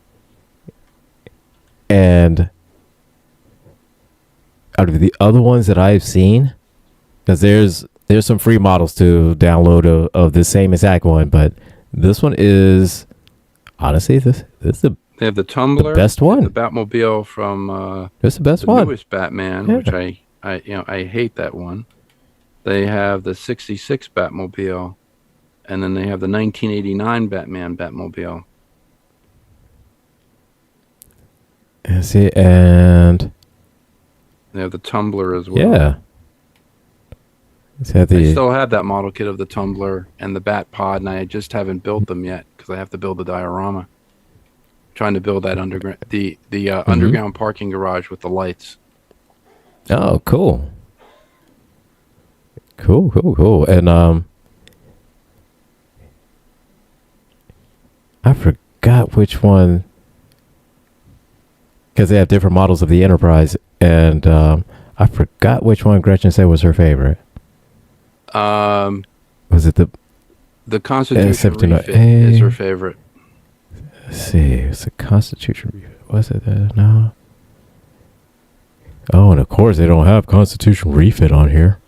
Speaker 2: And out of the other ones that I've seen, because there's some free models to download of the same exact one, but this one is honestly this is the
Speaker 1: they have the Tumbler,
Speaker 2: the best one,
Speaker 1: the Batmobile from
Speaker 2: it's the best one,
Speaker 1: newest Batman, which I hate that one. They have the 66 Batmobile, and then they have the 1989 Batmobile.
Speaker 2: See, and
Speaker 1: they have the Tumbler as well.
Speaker 2: Yeah.
Speaker 1: I still have that model kit of the Tumbler and the Bat Pod, and I just haven't built them yet because I have to build the diorama. Trying to build that underground, the underground parking garage with the lights.
Speaker 2: Oh, cool. Cool. And I forgot which one, because they have different models of the Enterprise, and I forgot which one Gretchen said was her favorite.
Speaker 1: Um,
Speaker 2: Was it the
Speaker 1: Constitution
Speaker 2: 79A?
Speaker 1: refit is her favorite.
Speaker 2: Let's see, it's the Constitution refit. Was it no? Oh, and of course they don't have Constitution refit on here.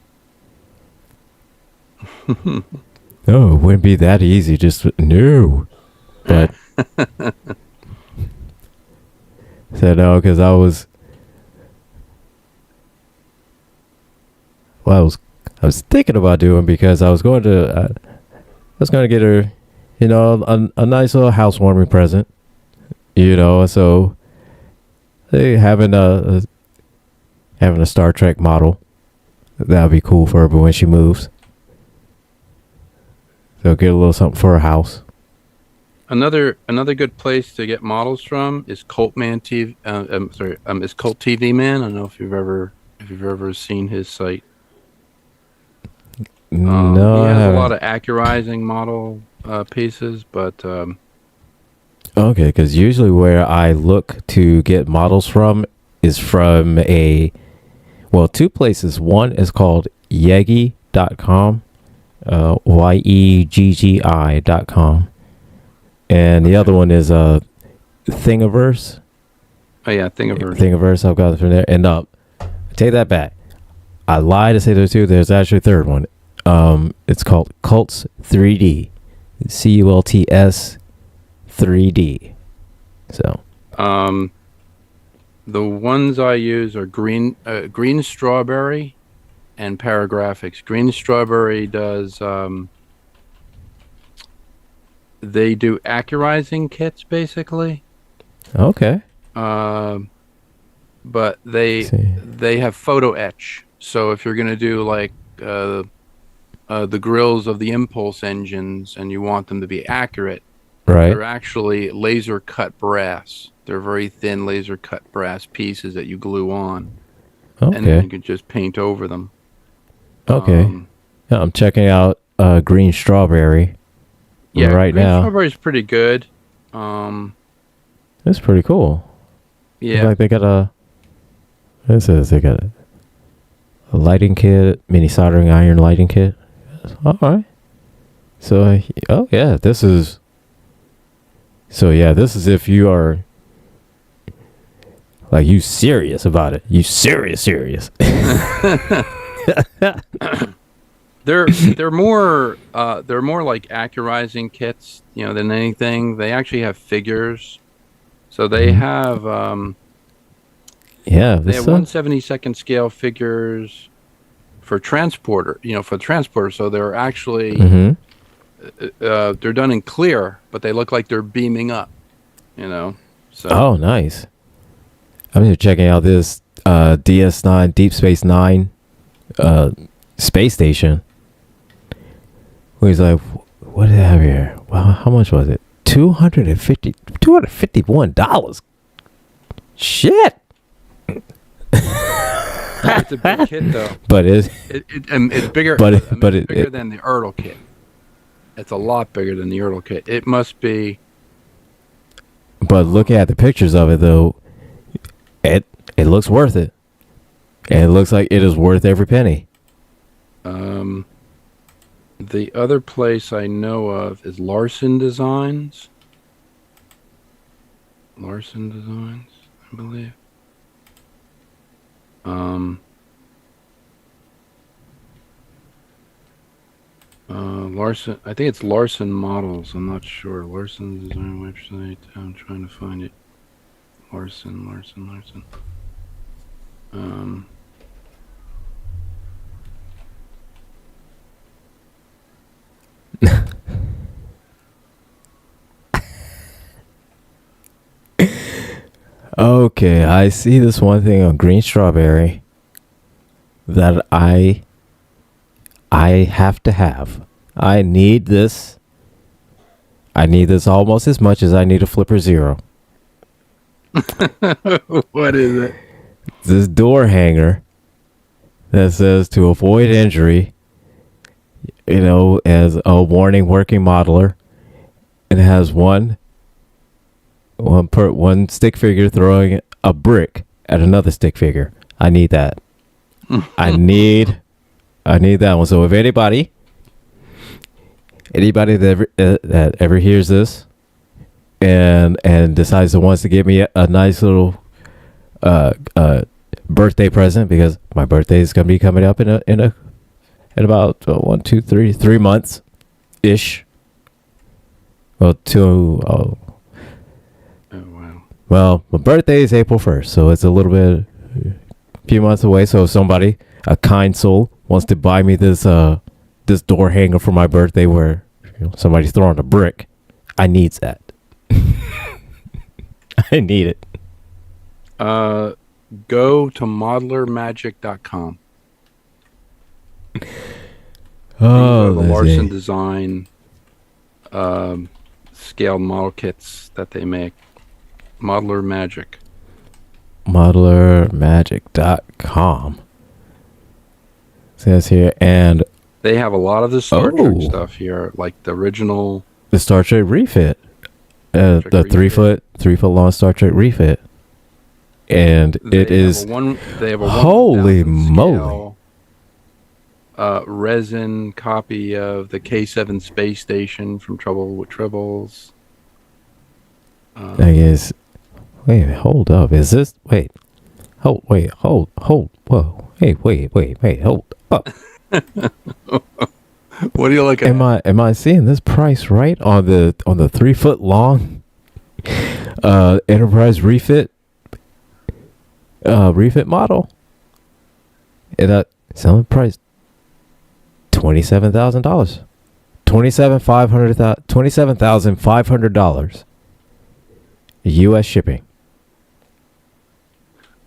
Speaker 2: No, it wouldn't be that easy. Just no, but said no because I was thinking about doing because I was going to get her, a nice little housewarming present, so having a Star Trek model that would be cool for her, but when she moves. So get a little something for her house.
Speaker 1: Another good place to get models from is Cult TV. Is Cult TV Man. I don't know if you've ever seen his site.
Speaker 2: No,
Speaker 1: he
Speaker 2: I
Speaker 1: has
Speaker 2: haven't.
Speaker 1: a lot of accurizing model pieces, but
Speaker 2: okay, because usually where I look to get models from is from two places. One is called Yeggi.com. YEGGI.com, and the other one is Thingiverse.
Speaker 1: Oh yeah, Thingiverse.
Speaker 2: Thingiverse. I've got it from there. And I take that back. I lied to say there's two. There's actually a third one. It's called Cults 3D. CULTS 3D. So.
Speaker 1: The ones I use are Green Strawberry and Paragraphics. Green Strawberry does they do accurizing kits basically.
Speaker 2: Okay.
Speaker 1: But they have photo etch. So if you're gonna do like the grills of the impulse engines and you want them to be accurate,
Speaker 2: right?
Speaker 1: They're actually laser cut brass. They're very thin laser cut brass pieces that you glue on.
Speaker 2: Okay.
Speaker 1: And then you can just paint over them.
Speaker 2: Okay. Yeah, I'm checking out Green Strawberry.
Speaker 1: Yeah,
Speaker 2: right
Speaker 1: Green
Speaker 2: now.
Speaker 1: Strawberry's pretty good.
Speaker 2: It's pretty cool.
Speaker 1: Yeah.
Speaker 2: Looks like they got they got a lighting kit, mini soldering iron lighting kit. All right. So, this is if you are like you serious about it. You serious.
Speaker 1: They're more like accurizing kits, than anything. They actually have figures. So they have they have 1/72 scale figures for transporter, so they're actually they're done in clear, but they look like they're beaming up, So
Speaker 2: oh, nice. I'm just checking out this DS9 Deep Space Nine space station. He's like, what do they have here? Well, how much was it? $251. Shit.
Speaker 1: it's a big kit though.
Speaker 2: But it's
Speaker 1: bigger. It's bigger than the Ertl kit. It's a lot bigger than the Ertl kit. It must be.
Speaker 2: But looking at the pictures of it though, it looks worth it. And it looks like it is worth every penny.
Speaker 1: The other place I know of is Larson Designs. Larson Designs, I believe. Larson, I think it's Larson Models. I'm not sure. Larson Design website. I'm trying to find it. Larson.
Speaker 2: Okay, I see this one thing on Green Strawberry that I have to have. I need this. I need this almost as much as I need a Flipper Zero.
Speaker 1: What is it?
Speaker 2: This door hanger that says to avoid injury, as a warning working modeler. It has one one stick figure throwing a brick at another stick figure. I need that. I need that one. So if anybody that ever hears this and decides to wants to give me a nice little birthday present, because my birthday is gonna be coming up in about 3 months ish. Well,
Speaker 1: Oh wow.
Speaker 2: Well, my birthday is April 1st, so it's a few months away. So if somebody, a kind soul, wants to buy me this door hanger for my birthday where somebody's throwing a brick, I need that. I need it.
Speaker 1: Go to modelermagic.com.
Speaker 2: Oh,
Speaker 1: the Larson Design scaled model kits that they make. Modeler Magic.
Speaker 2: Modelermagic.com says here, and
Speaker 1: they have a lot of the Star Trek stuff here, like the original,
Speaker 2: the Star Trek refit, the 3 foot long Star Trek refit, and it is
Speaker 1: they have a
Speaker 2: holy moly
Speaker 1: resin copy of the K7 space station from Trouble with Tribbles.
Speaker 2: I guess. Wait, hold up. Is this? Wait. Hold. Whoa. Hey, wait. Hold up.
Speaker 1: What do you look at?
Speaker 2: Am I seeing this price right on the 3 foot long Enterprise refit model? And selling price $27,000. $27,500 U.S. shipping.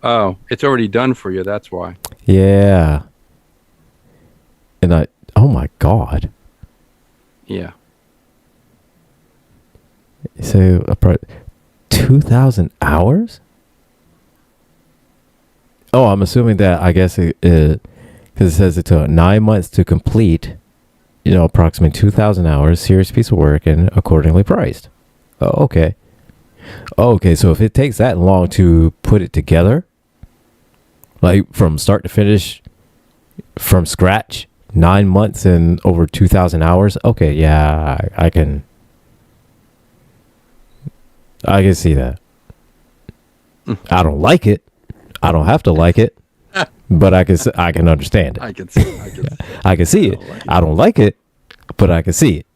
Speaker 1: Oh, it's already done for you. That's why.
Speaker 2: Yeah. And oh my God.
Speaker 1: Yeah.
Speaker 2: So 2,000 hours? Oh, I'm assuming that, I guess because it says it took 9 months to complete, approximately 2,000 hours, serious piece of work, and accordingly priced. Oh, okay. Okay, so if it takes that long to put it together, like from start to finish, from scratch, 9 months and over 2,000 hours, okay, yeah, I can see that. I don't like it. I don't have to like it, but I can understand it.
Speaker 1: I can see
Speaker 2: it. I don't like it, but I can see it.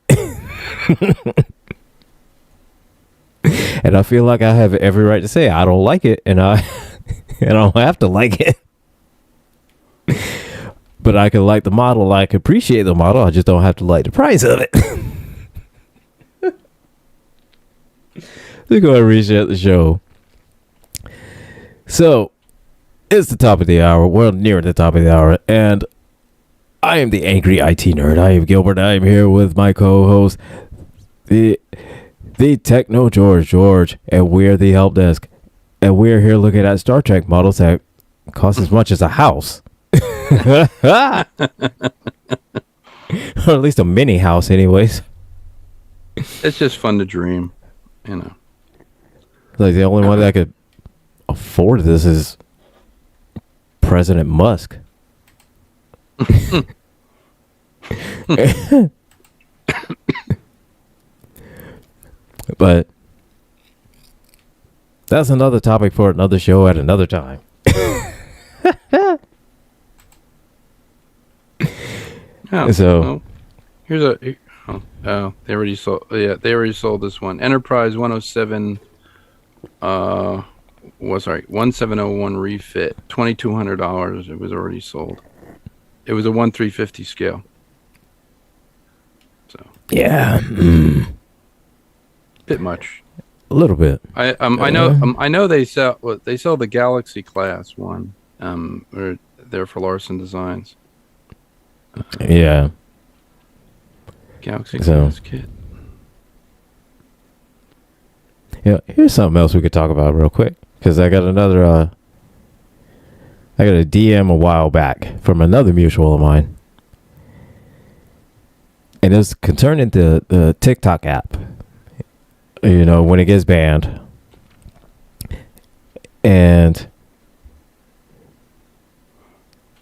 Speaker 2: And I feel like I have every right to say I don't like it, and I don't have to like it. But I can like the model. I can appreciate the model. I just don't have to like the price of it. Let's go ahead and reset the show. So, it's the top of the hour. We're near the top of the hour. And I am the Angry IT Nerd. I am Gilbert. I am here with my co-host, the Techno George. And we're the Helpdesk. And we're here looking at Star Trek models that cost as much as a house. Or at least a mini house anyways.
Speaker 1: It's just fun to dream,
Speaker 2: Like the only one that could afford this is President Musk. But that's another topic for another show at another time.
Speaker 1: Here's they already sold. Yeah, they already sold this one. Enterprise 107 1701 refit, $2,200. It was already sold. It was a 1/350 scale. So
Speaker 2: yeah,
Speaker 1: bit much.
Speaker 2: A little bit.
Speaker 1: I know they sell the Galaxy class one. Or they're for Larson Designs.
Speaker 2: Yeah.
Speaker 1: Galaxy class kit.
Speaker 2: Yeah, here's something else we could talk about real quick, because I got another I got a DM a while back from another mutual of mine, and it's concerning the TikTok app. When it gets banned, And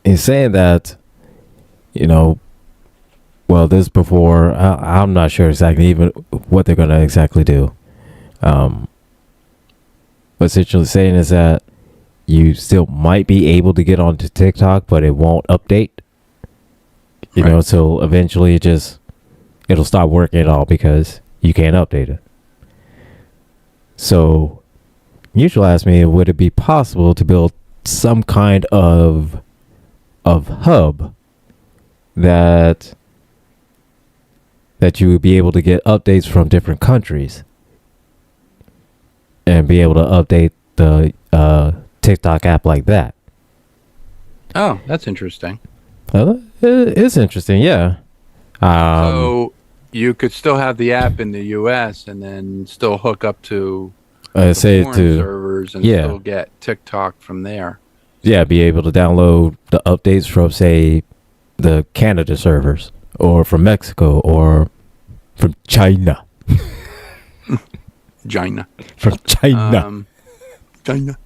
Speaker 2: he's saying that, you know, well, this before, I'm not sure exactly even what they're going to exactly do. But essentially saying is that you still might be able to get onto TikTok, but it won't update. You know, so eventually it'll stop working at all because you can't update it. So, Mutual asked me, would it be possible to build some kind of hub that you would be able to get updates from different countries and be able to update the TikTok app like that?
Speaker 1: Oh, that's interesting.
Speaker 2: It's interesting, yeah.
Speaker 1: So you could still have the app in the U.S. and then still hook up to the
Speaker 2: say
Speaker 1: foreign
Speaker 2: to
Speaker 1: servers and still get TikTok from there.
Speaker 2: Yeah, be able to download the updates from, say, the Canada servers, or from Mexico, or from China.
Speaker 1: China.
Speaker 2: From China.
Speaker 1: China.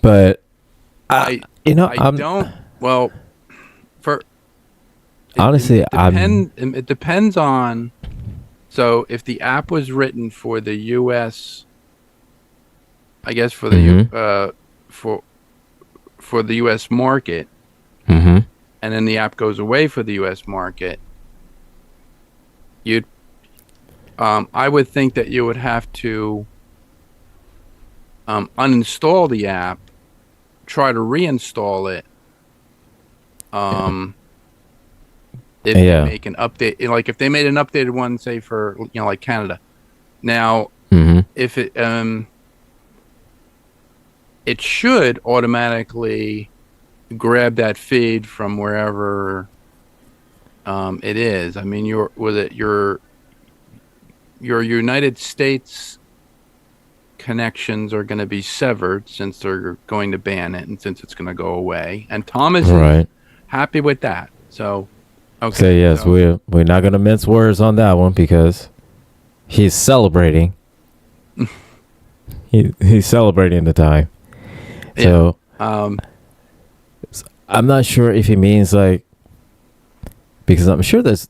Speaker 2: But
Speaker 1: I don't. Well, for
Speaker 2: honestly,
Speaker 1: it depends on. So if the app was written for the U.S., I guess for the for the U.S. market, and then the app goes away for the U.S. market, I would think that you would have to uninstall the app, try to reinstall it. If they make an update, like if they made an updated one, say for like Canada. Now, if it should automatically grab that feed from wherever it is. I mean, your United States connections are going to be severed since they're going to ban it and since it's going to go away. And Thomas is happy with that. So, okay.
Speaker 2: So yes, we're not going to mince words on that one because he's celebrating. He's celebrating the time. So, I'm not sure if he means like, because I'm sure there's,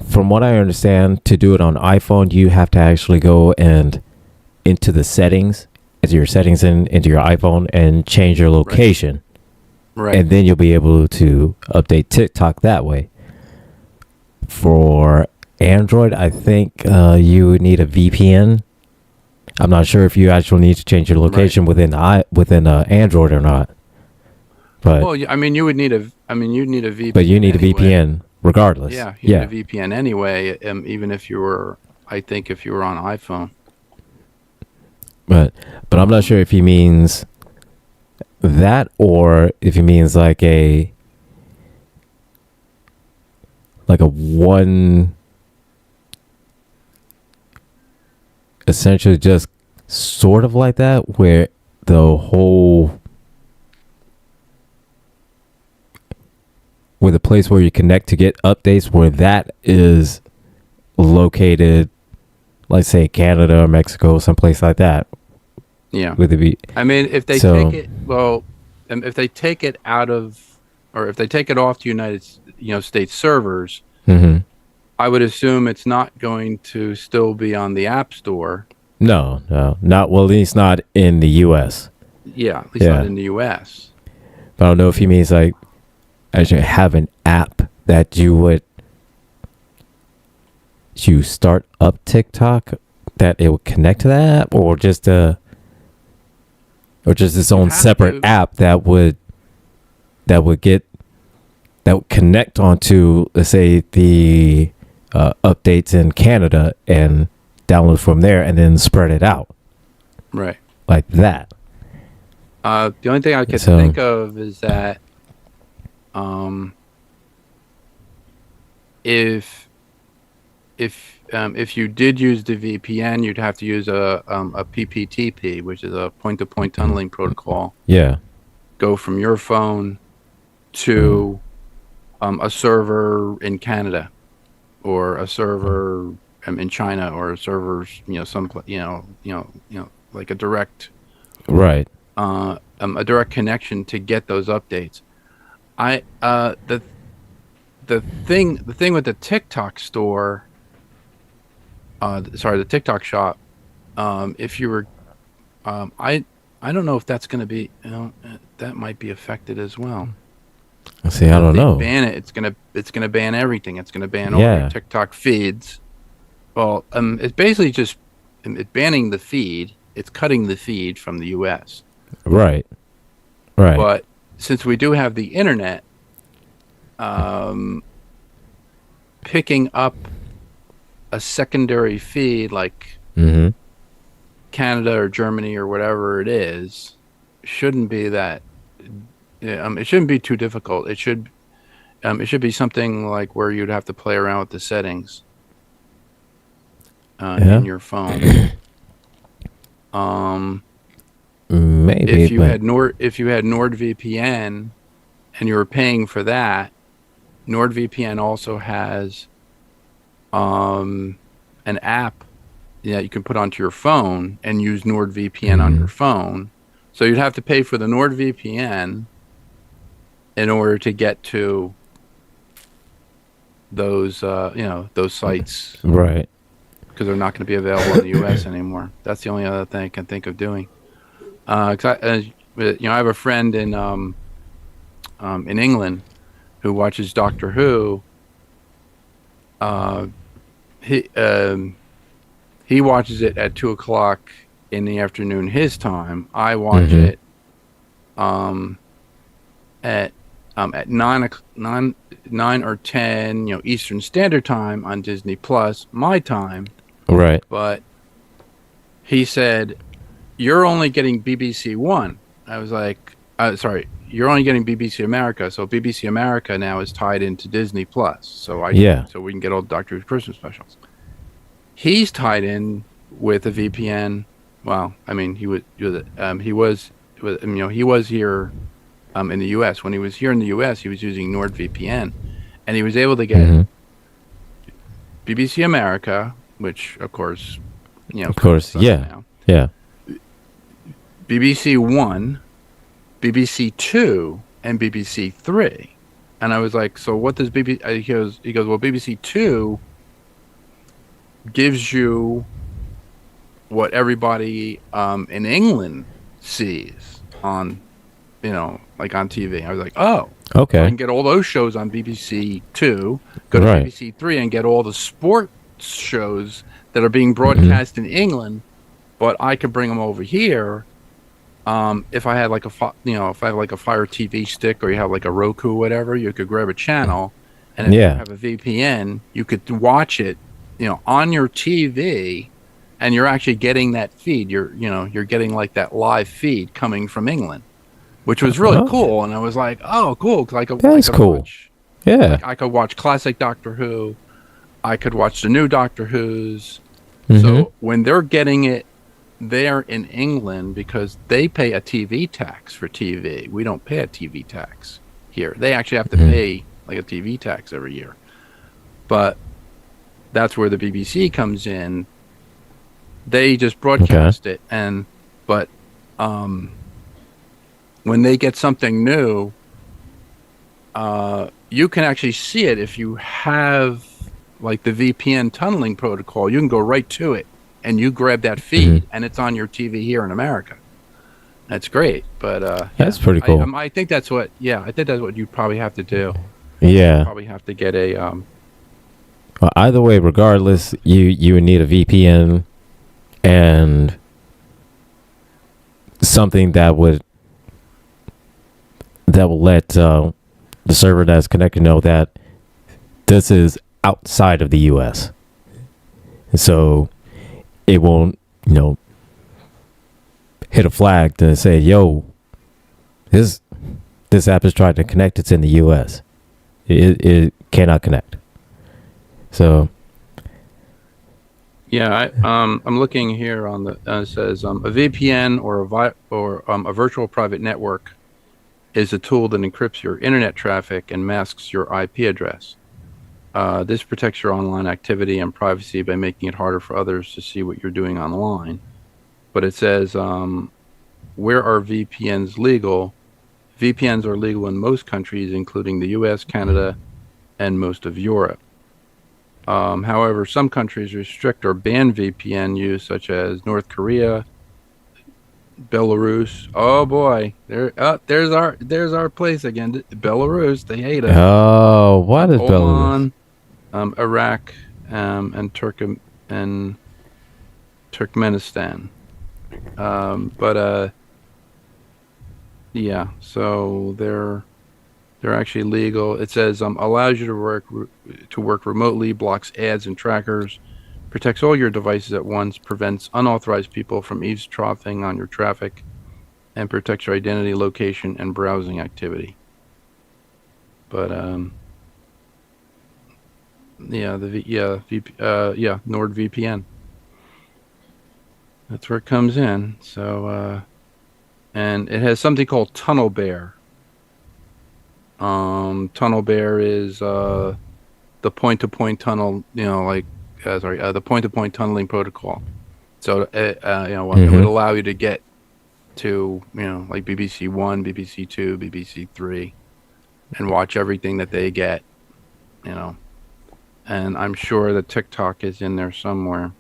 Speaker 2: from what I understand, to do it on iPhone, you have to actually go and into the settings, into your settings into your iPhone and change your location.
Speaker 1: Right.
Speaker 2: And then you'll be able to update TikTok that way. For Android, I think you would need a VPN. I'm not sure if you actually need to change your location within Android or not. But
Speaker 1: well, I mean, you'd need a VPN.
Speaker 2: But you need a VPN regardless.
Speaker 1: Yeah, you need a VPN anyway. Even if you were on iPhone.
Speaker 2: But I'm not sure if he means that or if he means like a one, essentially just sort of like that, where the whole, where the place where you connect to get updates, where that is located, like say Canada or Mexico, someplace like that.
Speaker 1: Yeah.
Speaker 2: I
Speaker 1: mean, if they take it, if they take it out of, or if they take it off the United States servers, I would assume it's not going to still be on the App Store.
Speaker 2: No, not, well, at least not in the U.S.
Speaker 1: Yeah, at least not in the U.S.
Speaker 2: But I don't know if he means like actually have an app that you start up TikTok, that it would connect to that app, or just its own separate app that would connect onto, let's say, the updates in Canada and download from there and then spread it out.
Speaker 1: Right.
Speaker 2: Like that.
Speaker 1: The only thing I could think of is that if you did use the VPN, you'd have to use a PPTP, which is a point-to-point tunneling protocol.
Speaker 2: Yeah.
Speaker 1: Go from your phone to a server in Canada, or a server in China or servers, like
Speaker 2: Right.
Speaker 1: a direct connection to get those updates. I the thing with the TikTok store, the TikTok shop. If you were, I don't know if that's going to be, that might be affected as well.
Speaker 2: See, I don't
Speaker 1: If they
Speaker 2: know.
Speaker 1: ban it, it's gonna ban everything. It's gonna ban all your
Speaker 2: Yeah.
Speaker 1: TikTok feeds. Well, it's basically just it's banning the feed. It's cutting the feed from the U.S.
Speaker 2: Right. Right.
Speaker 1: But since we do have the internet, um, picking up a secondary feed like
Speaker 2: Mm-hmm.
Speaker 1: Canada or Germany or whatever it is shouldn't be that. It shouldn't be too difficult. It should be something like where you'd have to play around with the settings
Speaker 2: Yeah.
Speaker 1: in your phone.
Speaker 2: Maybe,
Speaker 1: If you
Speaker 2: but
Speaker 1: had NordVPN and you were paying for that, NordVPN also has an app that you can put onto your phone and use NordVPN on your phone. So you'd have to pay for the NordVPN in order to get to those those sites,
Speaker 2: right.
Speaker 1: because they're not going to be available in the U.S. anymore. That's the only other thing I can think of doing. 'Cause I have a friend in England who watches Doctor Who. Uh, he he watches it at 2 o'clock in the afternoon his time. I watch it at 9 or 10, Eastern Standard Time on Disney Plus, my time.
Speaker 2: Right.
Speaker 1: But he said, "You're only getting BBC One." I was like, "Sorry, you're only getting BBC America." So BBC America now is tied into Disney Plus. So so we can get all Doctor Who Christmas specials. He's tied in with a VPN. Well, I mean, he was here in the U.S. When he was here in the U.S., he was using NordVPN, and he was able to get BBC America, which of course,
Speaker 2: of course,
Speaker 1: now.
Speaker 2: yeah,
Speaker 1: BBC One, BBC Two, and BBC Three. And I was like, so what does BBC? He goes, well, BBC Two gives you what everybody in England sees on, like on TV. I was like, oh,
Speaker 2: okay.
Speaker 1: I can get all those shows on BBC Two, go to BBC Three, and get all the sports shows that are being broadcast in England. But I could bring them over here. If I had like if I have like a Fire TV stick, or you have like a Roku, or whatever, you could grab a channel, and if you have a VPN, you could watch it, on your TV, and you're actually getting that feed. You're getting like that live feed coming from England, which was really cool. And I was like, oh, cool.
Speaker 2: That's cool.
Speaker 1: Watch,
Speaker 2: yeah.
Speaker 1: I could watch classic Doctor Who. I could watch the new Doctor Who's. So when they're getting it there in England, because they pay a TV tax for TV. We don't pay a TV tax here. They actually have to pay like a TV tax every year. But that's where the BBC comes in. They just broadcast it, but when they get something new, you can actually see it if you have like the VPN tunneling protocol. You can go right to it, and you grab that feed, and it's on your TV here in America. That's great, but
Speaker 2: that's pretty cool.
Speaker 1: I think that's what you probably have to do.
Speaker 2: Yeah,
Speaker 1: you probably have to get a.
Speaker 2: Well, either way, regardless, you would need a VPN and something that will let the server that's connected know that this is outside of the U.S. So it won't, hit a flag to say, "Yo, this app is trying to connect. It's in the U.S. It cannot connect." So.
Speaker 1: Yeah, I'm looking here on the it says a VPN or a virtual private network is a tool that encrypts your internet traffic and masks your IP address. This protects your online activity and privacy by making it harder for others to see what you're doing online. But it says, where are VPNs legal? VPNs are legal in most countries, including the US, Canada, and most of Europe. However, some countries restrict or ban VPN use, such as North Korea, Belarus. Oh boy, there's our place again. Belarus, they hate us.
Speaker 2: Oh, what is
Speaker 1: Oman,
Speaker 2: Belarus?
Speaker 1: Iraq, and Turkmenistan. Yeah, so they're actually legal. It says allows you to work remotely, blocks ads and trackers, protects all your devices at once, prevents unauthorized people from eavesdropping on your traffic, and protects your identity, location, and browsing activity. But NordVPN. That's where it comes in. So and it has something called Tunnel Bear. Tunnel Bear is the point-to-point tunnel, the point-to-point tunneling protocol. So it would allow you to get to, like BBC One, BBC Two, BBC Three, and watch everything that they get, And I'm sure that TikTok is in there somewhere.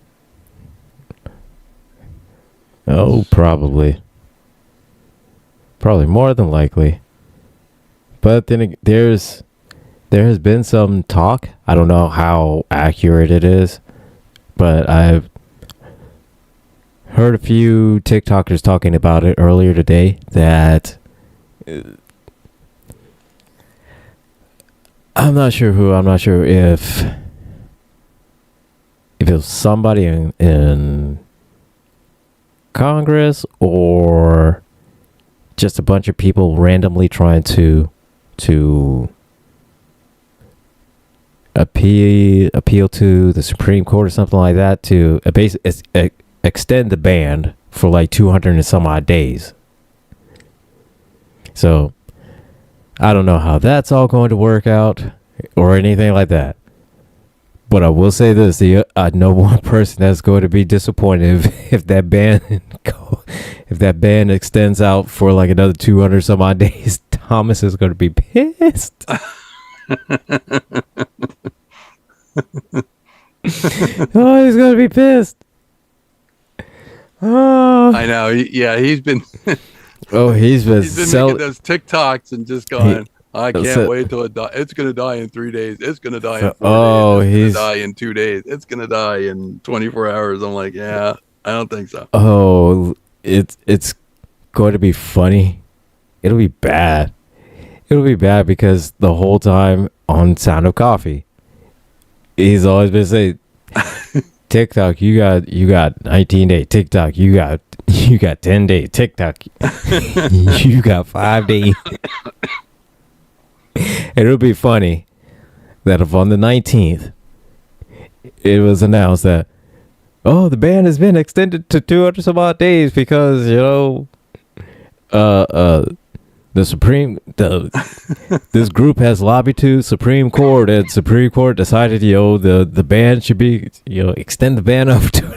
Speaker 2: Oh, probably more than likely. But then there has been some talk. I don't know how accurate it is, but I've heard a few TikTokers talking about it earlier today that I'm not sure if it was somebody in Congress or just a bunch of people randomly trying to appeal to the Supreme Court or something like that to extend the ban for like 200 and some odd days. So I don't know how that's all going to work out or anything like that. But I will say this: I know one person that's going to be disappointed if that ban extends out for like another 200 some odd days. Thomas is going to be pissed. Oh, he's going to be pissed. Oh,
Speaker 1: I know. He's been.
Speaker 2: He's been
Speaker 1: making those TikToks and just going. I can't wait till it dies. It's going to die in 3 days. It's going to die in 4 days. It's going to die in 2 days. It's going to die in 24 hours. I'm like, yeah, I don't think so.
Speaker 2: Oh, it's going to be funny. It'll be bad. It'll be bad because the whole time on Sound of Coffee, he's always been saying, TikTok, you got 19 days. TikTok, you got 10 days. TikTok, you got 5 days. And it'll be funny that if on the 19th it was announced that, the ban has been extended to 200 some odd days because, this group has lobbied to Supreme Court and Supreme Court decided, the ban should be, extend the ban up to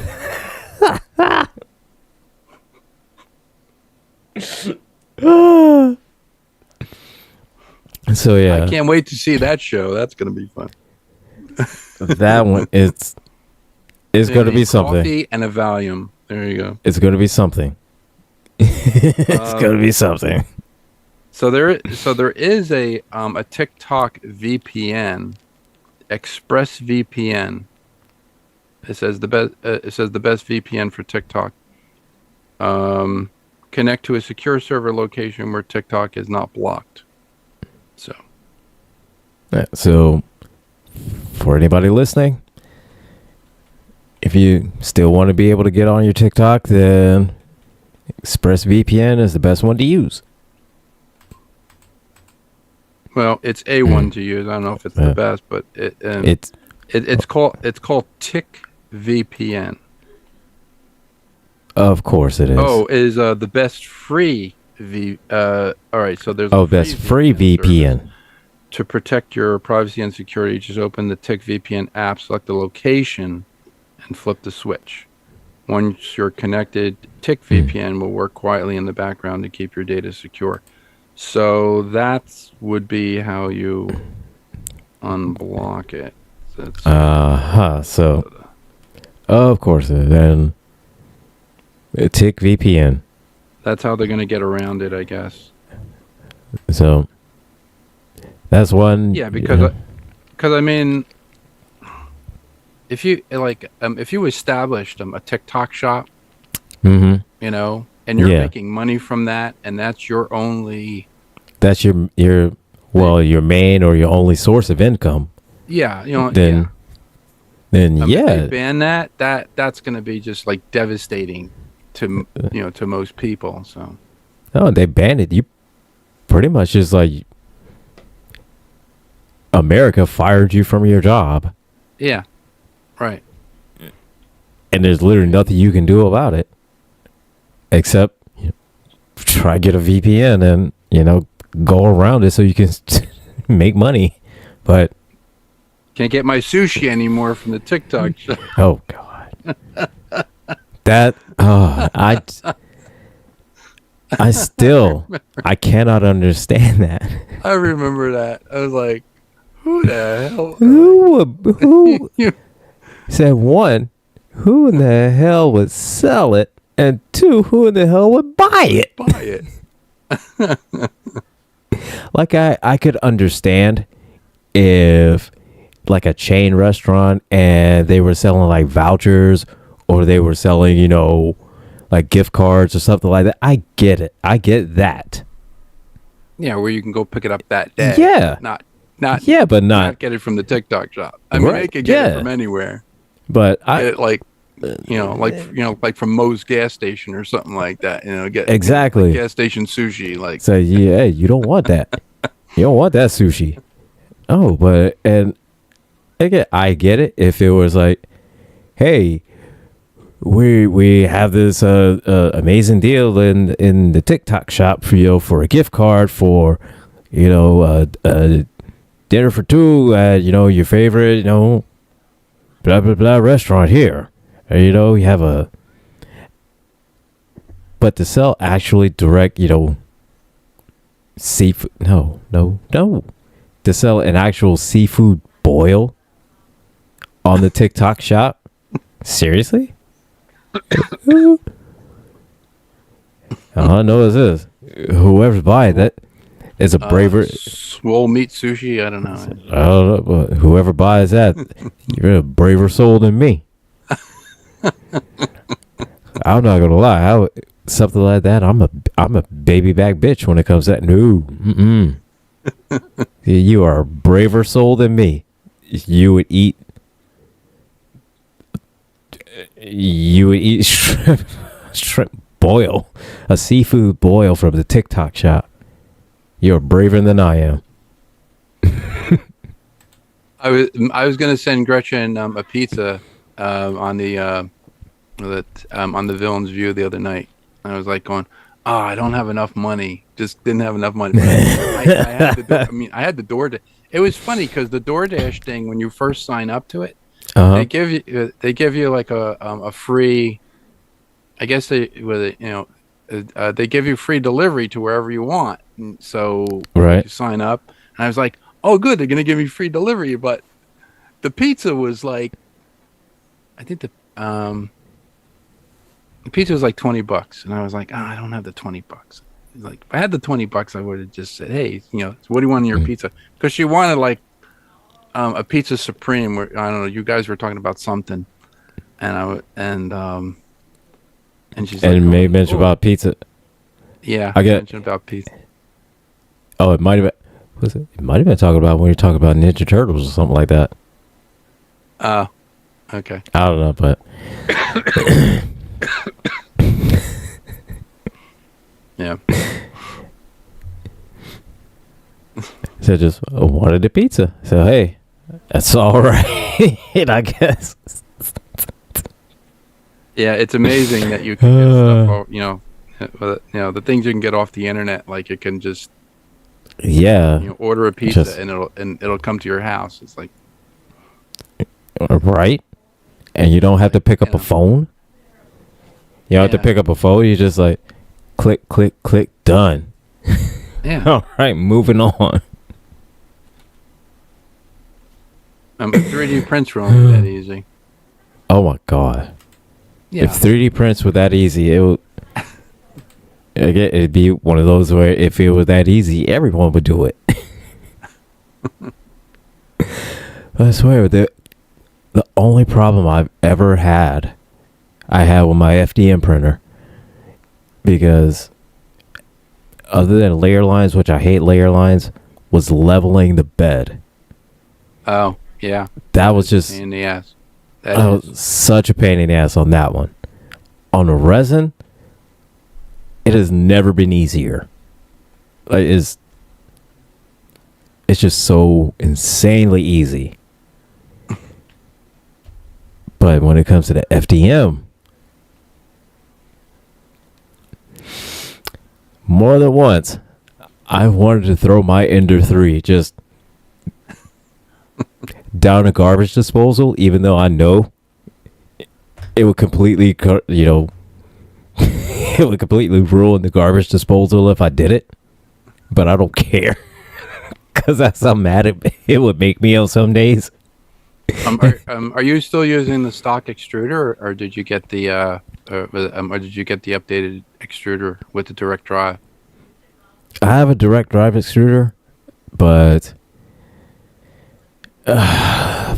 Speaker 2: So yeah,
Speaker 1: I can't wait to see that show. That's going to be fun.
Speaker 2: That one it's going to be something.
Speaker 1: Coffee and a Valium. There you go.
Speaker 2: It's going to be something. It's going to be something.
Speaker 1: So there is a TikTok VPN, Express VPN. It says the best VPN for TikTok. Connect to a secure server location where TikTok is not blocked.
Speaker 2: So, for anybody listening, if you still want to be able to get on your TikTok, then ExpressVPN is the best one to use.
Speaker 1: Well, it's a one to use. I don't know if it's the best, but it's called TickVPN.
Speaker 2: Of course it is.
Speaker 1: Oh, is the best free all right, so there's
Speaker 2: best free VPN.
Speaker 1: to protect your privacy and security, just open the Tick VPN app, select the location, and flip the switch. Once you're connected, Tick VPN will work quietly in the background to keep your data secure. So that would be how you unblock it.
Speaker 2: So, of course, then Tick VPN.
Speaker 1: That's how they're going to get around it, I guess.
Speaker 2: So, that's one.
Speaker 1: Yeah, because I mean, if you established a TikTok shop,
Speaker 2: mm-hmm.
Speaker 1: you know, and you're making money from that, and that's your only.
Speaker 2: That's your main or your only source of income.
Speaker 1: Yeah, you know.
Speaker 2: Then
Speaker 1: if they ban that's going to be just like devastating to to most people. So.
Speaker 2: Oh, they banned it. You pretty much just like America fired you from your job.
Speaker 1: Yeah. Right.
Speaker 2: And there's literally nothing you can do about it except try to get a VPN and go around it so you can make money. But
Speaker 1: can't get my sushi anymore from the TikTok shop.
Speaker 2: Oh God. I cannot understand that.
Speaker 1: I remember that. I was like, who the hell?
Speaker 2: Who said, one, who in the hell would sell it? And two, who in the hell would buy it? Like I could understand if like a chain restaurant and they were selling like vouchers or they were selling, like gift cards or something like that. I get it. I get that.
Speaker 1: Yeah, where you can go pick it up that day.
Speaker 2: Yeah.
Speaker 1: Not
Speaker 2: not
Speaker 1: get it from the TikTok shop. I mean, they could get it from anywhere.
Speaker 2: But
Speaker 1: like from Moe's gas station or something like that. Get
Speaker 2: exactly
Speaker 1: gas station sushi. Like,
Speaker 2: so yeah, you don't want that. You don't want that sushi. Oh, but and again, I get it. If it was like, hey, we have this amazing deal in the TikTok shop for you for a gift card for dinner for two at your favorite blah blah blah restaurant here. You have a, but to sell actually direct seafood, no, to sell an actual seafood boil on the TikTok shop, seriously? All I know is this: whoever's buying that is a braver.
Speaker 1: Swole meat sushi. I don't know.
Speaker 2: But whoever buys that, you're a braver soul than me. I'm not gonna lie. Something like that, I'm a baby back bitch when it comes to that. No, you are a braver soul than me. You would eat shrimp boil, a seafood boil from the TikTok shop. You're braver than I am.
Speaker 1: I was gonna send Gretchen a pizza on the Villain's View the other night. I was like going, I don't have enough money. Just didn't have enough money. I had the DoorDash. It was funny because the DoorDash thing, when you first sign up to it, they give you like a free. I guess they give you free delivery to wherever you want. And so you sign up, and I was like, oh, good, they're gonna give me free delivery. But the pizza was like, I think the pizza was like $20, and I was like, I don't have the $20. Like, if I had the $20, I would have just said, hey, what do you want in your pizza? Because she wanted like a pizza supreme. Where I don't know, you guys were talking about something, and she's like,
Speaker 2: made mention about pizza.
Speaker 1: Yeah,
Speaker 2: I get
Speaker 1: mention about pizza.
Speaker 2: Oh, it might have been. Was it? It might have been talking about when you're talking about Ninja Turtles or something like that.
Speaker 1: Oh, okay.
Speaker 2: I don't know, but
Speaker 1: yeah.
Speaker 2: So just wanted a pizza. So hey, that's all right, I guess.
Speaker 1: Yeah, it's amazing that you can get stuff. The things you can get off the internet, like it can just
Speaker 2: Yeah.
Speaker 1: You know, order a pizza
Speaker 2: Just
Speaker 1: and it'll come to your house. It's like,
Speaker 2: right. And you don't have to
Speaker 1: like
Speaker 2: pick up a phone. You don't have to
Speaker 1: yeah,
Speaker 2: pick up a phone. You just like click, click, click, done.
Speaker 1: yeah.
Speaker 2: All right, moving on.
Speaker 1: 3D prints were only that easy.
Speaker 2: Oh my god. If
Speaker 1: Yeah.
Speaker 2: 3D prints were that easy, it'd be one of those where if it was that easy, everyone would do it. I swear, the only problem I've ever had, I had with my FDM printer, because other than layer lines, which I hate layer lines, was leveling the bed.
Speaker 1: Oh, yeah.
Speaker 2: That was just
Speaker 1: Pain in the ass.
Speaker 2: such a pain in the ass on that one. On the resin, it has never been easier. Like, it's just so insanely easy. But when it comes to the FDM, more than once, I wanted to throw my Ender 3 just down a garbage disposal, even though I know it would completely, it would completely ruin the garbage disposal if I did it. But I don't care, because that's how mad it would make me on some days.
Speaker 1: Are you still using the stock extruder, or did you get the or did you get the updated extruder with the direct drive?
Speaker 2: I have a direct drive extruder, but I'm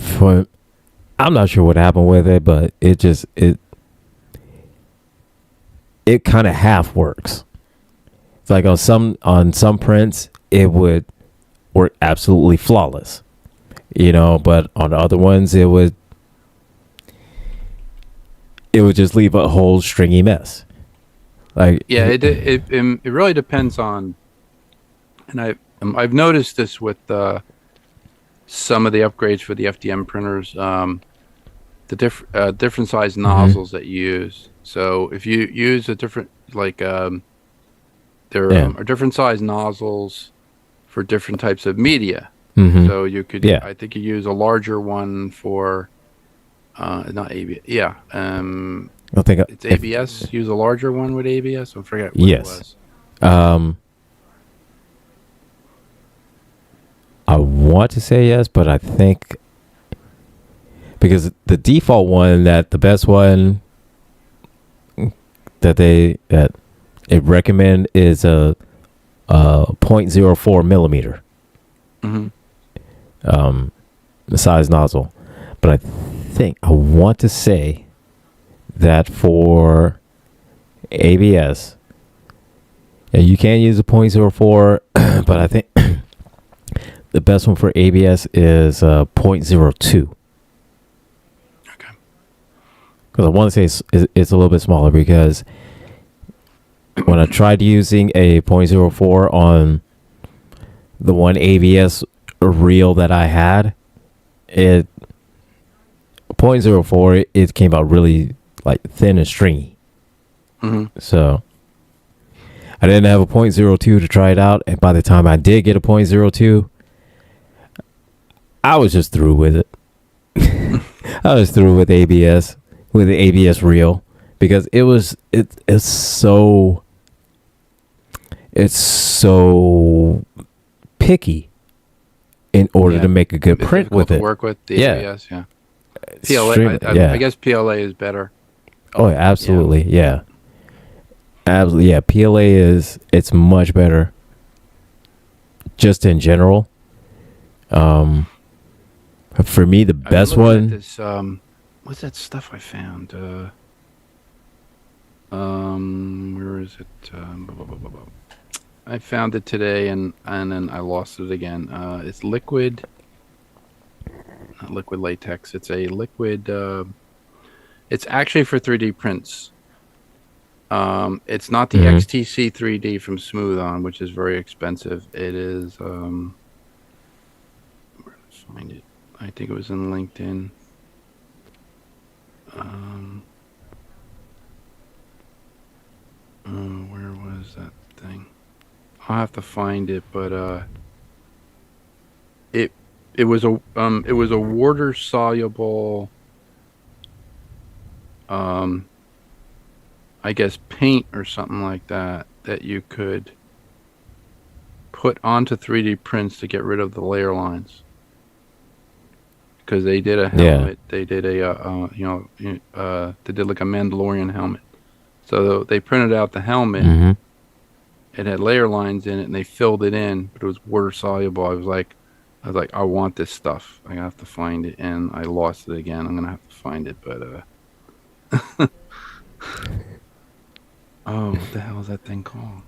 Speaker 2: not sure what happened with it, but it kind of half works. It's like on some prints it would work absolutely flawless, but on the other ones it would just leave a whole stringy mess. Like,
Speaker 1: Yeah, it really depends on, and I've noticed this with some of the upgrades for the FDM printers, the different size nozzles that you use. So if you use a different, like there are different size nozzles for different types of media. So you could, I think you use a larger one for not ABS. Yeah,
Speaker 2: I think
Speaker 1: it's ABS. Use a larger one with ABS. I forget what it was.
Speaker 2: I want to say yes, but I think because the default one, that the best one that it recommend is a 0.04 millimeter the size nozzle. But I want to say that for ABS, you can use a 0.04, but I think the best one for ABS is 0.02.
Speaker 1: Okay.
Speaker 2: Because I want to say it's a little bit smaller, because when I tried using a 0.04 on the one ABS reel that I had, 0.04, it came out really like thin and stringy. So I didn't have a 0.02 to try it out, and by the time I did get a 0.02, I was just through with it. I was through with the ABS reel, because it's so picky in order to make a good print with it.
Speaker 1: Work with the ABS, PLA. I guess PLA is better.
Speaker 2: Oh, absolutely, yeah. Absolutely, yeah. PLA it's much better, just in general. For me, the best one.
Speaker 1: This, what's that stuff I found? Where is it? I found it today, and then I lost it again. It's liquid, not liquid latex. It's a liquid. It's actually for 3D prints. It's not the XTC 3D from Smooth On, which is very expensive. It is. Where did I find it? I think it was in LinkedIn. Where was that thing? I'll have to find it, but it it was a water soluble um I guess paint or something like that you could put onto 3D prints to get rid of the layer lines. Because they did a helmet, they did they did like a Mandalorian helmet. So they printed out the helmet.
Speaker 2: Mm-hmm.
Speaker 1: It had layer lines in it, and they filled it in, but it was water soluble. I was like, I want this stuff. I have to find it, and I lost it again. I'm gonna have to find it, but oh, what the hell is that thing called?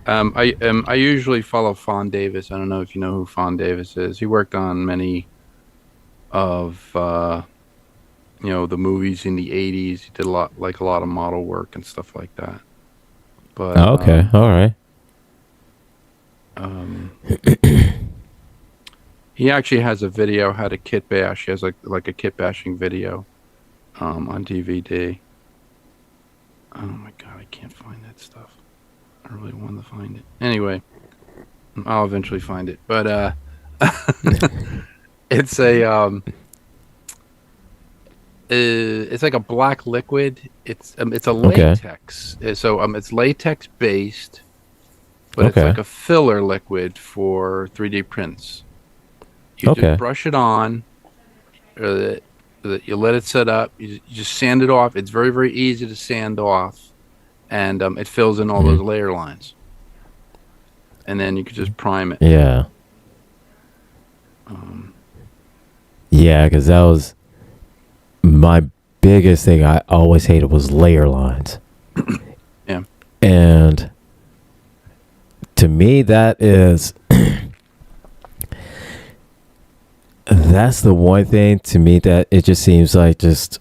Speaker 1: I usually follow Fawn Davis. I don't know if you know who Fawn Davis is. He worked on many of the movies in the 80s. He did a lot of model work and stuff like that. But
Speaker 2: Okay, all right.
Speaker 1: He actually has a video how to kit bash. He has like a kit bashing video on DVD. Oh my god, I can't find that stuff. I really want to find it. Anyway, I'll eventually find it. But it's it's like a black liquid. It's a latex. Okay. So it's latex based, but it's like a filler liquid for 3D prints. You just brush it on. You let it set up. You just sand it off. It's very, very easy to sand off, and it fills in all those layer lines. And then you could just prime it.
Speaker 2: Yeah. Yeah, because that was my biggest thing. I always hated was layer lines.
Speaker 1: Yeah.
Speaker 2: And to me, that is that's the one thing to me that it just seems like just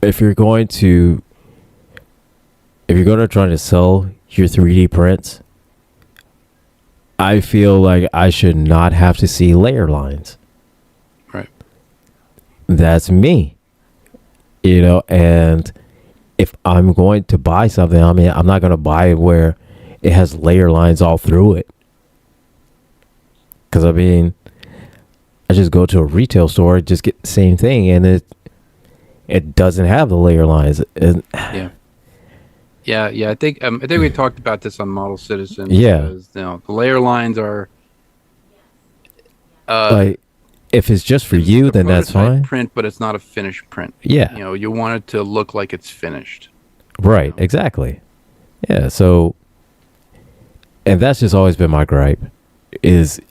Speaker 2: if you're going to try to sell your 3D prints, I feel like I should not have to see layer lines.
Speaker 1: Right.
Speaker 2: That's me. And if I'm going to buy something, I mean, I'm not going to buy it where it has layer lines all through it. Because, I mean, I just go to a retail store, just get the same thing, and it doesn't have the layer lines.
Speaker 1: Yeah. I think we talked about this on Model Citizen.
Speaker 2: Yeah.
Speaker 1: Because, the layer lines are
Speaker 2: like if it's just for you, then that's fine.
Speaker 1: Print, but it's not a finished print.
Speaker 2: Yeah.
Speaker 1: You want it to look like it's finished.
Speaker 2: Right. Exactly. Yeah. So, and that's just always been my gripe is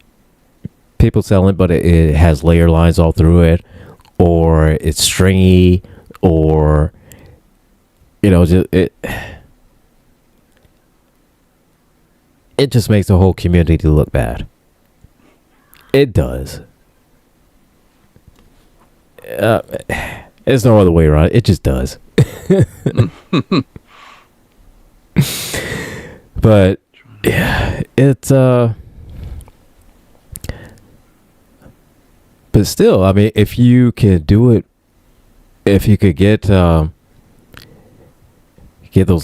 Speaker 2: people selling, but it has layer lines all through it, or it's stringy, or just it just makes the whole community look bad. It does. There's no other way around it. It just does. But yeah, it's but still, I mean, if you could do it, if you could get those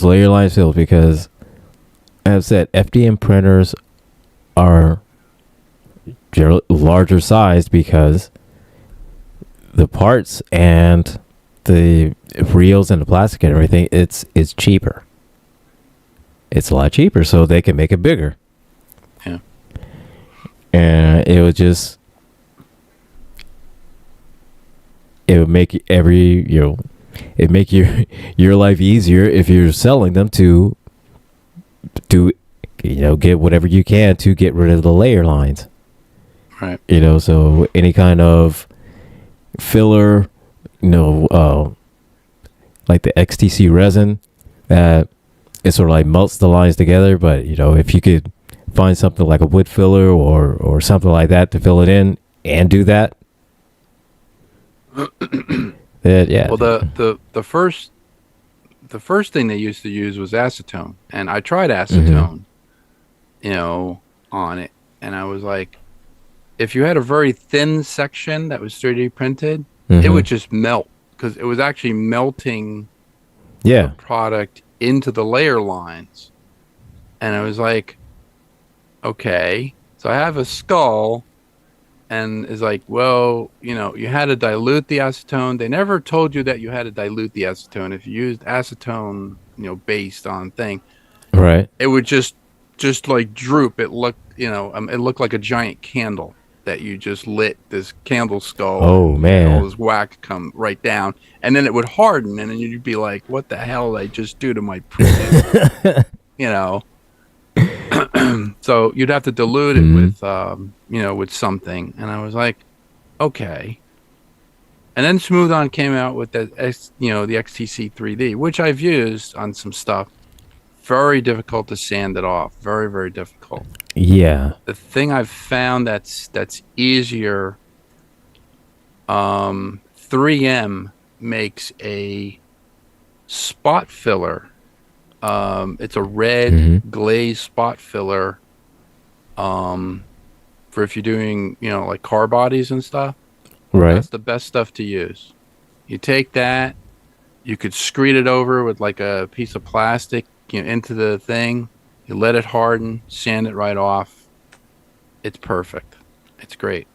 Speaker 2: layer lines filled, because as I said, FDM printers are larger sized because the parts and the reels and the plastic and everything, it's cheaper. It's a lot cheaper, so they can make it bigger.
Speaker 1: Yeah.
Speaker 2: And it would make it'd make your life easier if you're selling them to get whatever you can to get rid of the layer lines.
Speaker 1: Right.
Speaker 2: So any kind of filler, like the XTC resin that it sort of like melts the lines together. But if you could find something like a wood filler or something like that to fill it in and do that, yeah.
Speaker 1: Well, the first thing they used to use was acetone, and I tried acetone, on it, and I was like, if you had a very thin section that was 3D printed, it would just melt because it was actually melting the product into the layer lines. And I was like, okay. So I have a skull, and it's like, well, you had to dilute the acetone. They never told you that you had to dilute the acetone. If you used acetone, based on thing,
Speaker 2: Right.
Speaker 1: it would just like droop. It looked like a giant candle that you just lit this candle skull.
Speaker 2: Oh,
Speaker 1: and
Speaker 2: man.
Speaker 1: all this wax come right down, and then it would harden, and then you'd be like, "What the hell did I just do to my previous?" you know. So you'd have to dilute it with, with something, and I was like, okay. And then Smooth On came out with the XTC 3D, which I've used on some stuff. Very difficult to sand it off. Very, very difficult.
Speaker 2: Yeah.
Speaker 1: The thing I've found that's easier, 3M makes a spot filler. It's a red glaze spot filler, for if you're doing, like car bodies and stuff.
Speaker 2: Right.
Speaker 1: That's the best stuff to use. You take that, you could screed it over with like a piece of plastic, into the thing. You let it harden, sand it right off. It's perfect. It's great.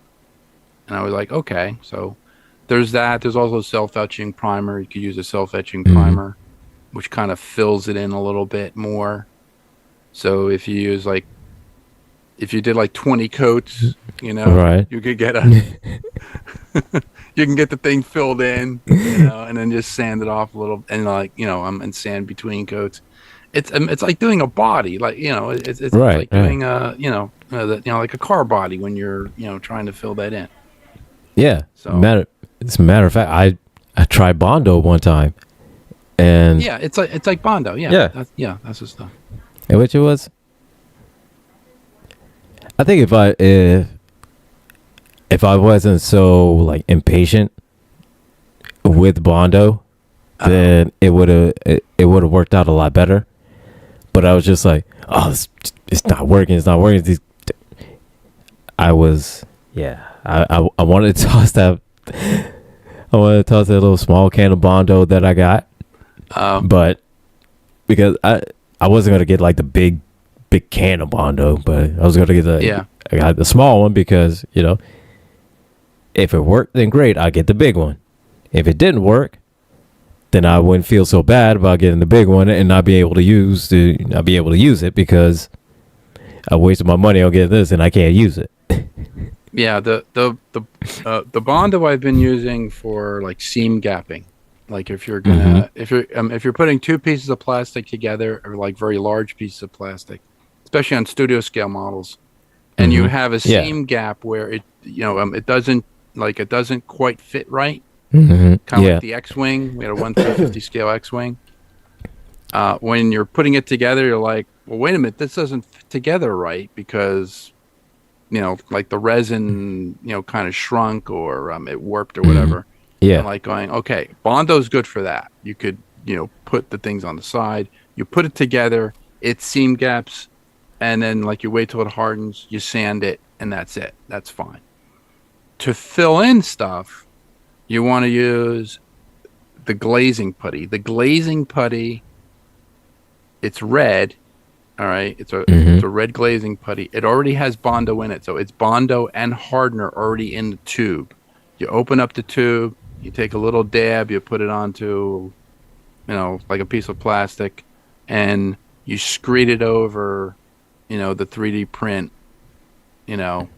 Speaker 1: And I was like, okay, so there's that. There's also self-etching primer. You could use a self-etching primer, which kind of fills it in a little bit more. So if you use if you did like 20 coats,
Speaker 2: right,
Speaker 1: you could get you can get the thing filled in, and then just sand it off a little, and and sand between coats. It's like doing a body, it's
Speaker 2: right,
Speaker 1: like doing like a car body when you're trying to fill that in.
Speaker 2: Yeah.
Speaker 1: So
Speaker 2: as a matter of fact, I tried Bondo one time, and
Speaker 1: yeah, it's like Bondo.
Speaker 2: Yeah.
Speaker 1: That's the stuff.
Speaker 2: And which it was. I think if I wasn't so like impatient with Bondo, then it would have worked out a lot better. But I was just like, oh, it's not working. It's not working. I wanted to toss that. I wanted to toss that little small can of Bondo that I got, but because I wasn't gonna get like the big can of Bondo, but I was gonna get I got the small one because if it worked, then great, I get the big one. If it didn't work, then I wouldn't feel so bad about getting the big one and not be able to use it because I wasted my money on getting this and I can't use it.
Speaker 1: Yeah, the Bondo I've been using for like seam gapping, like if you're gonna if you're putting two pieces of plastic together, or like very large pieces of plastic, especially on studio scale models, and you have a seam gap where it doesn't quite fit right. Kind of like the X-Wing. We had a 1/350 scale X-Wing. When you're putting it together, you're like, well, wait a minute, this doesn't fit together right because, like the resin, kind of shrunk or it warped or whatever.
Speaker 2: Yeah.
Speaker 1: And like going, okay, Bondo's good for that. You could, put the things on the side. You put it together, it seam gaps, and then like you wait till it hardens, you sand it, and that's it. That's fine. To fill in stuff, you want to use the glazing putty. The glazing putty, it's red. All right, it's a red glazing putty. It already has Bondo in it, so it's Bondo and hardener already in the tube. You open up the tube, you take a little dab, you put it onto, like a piece of plastic, and you screed it over, the 3D print, and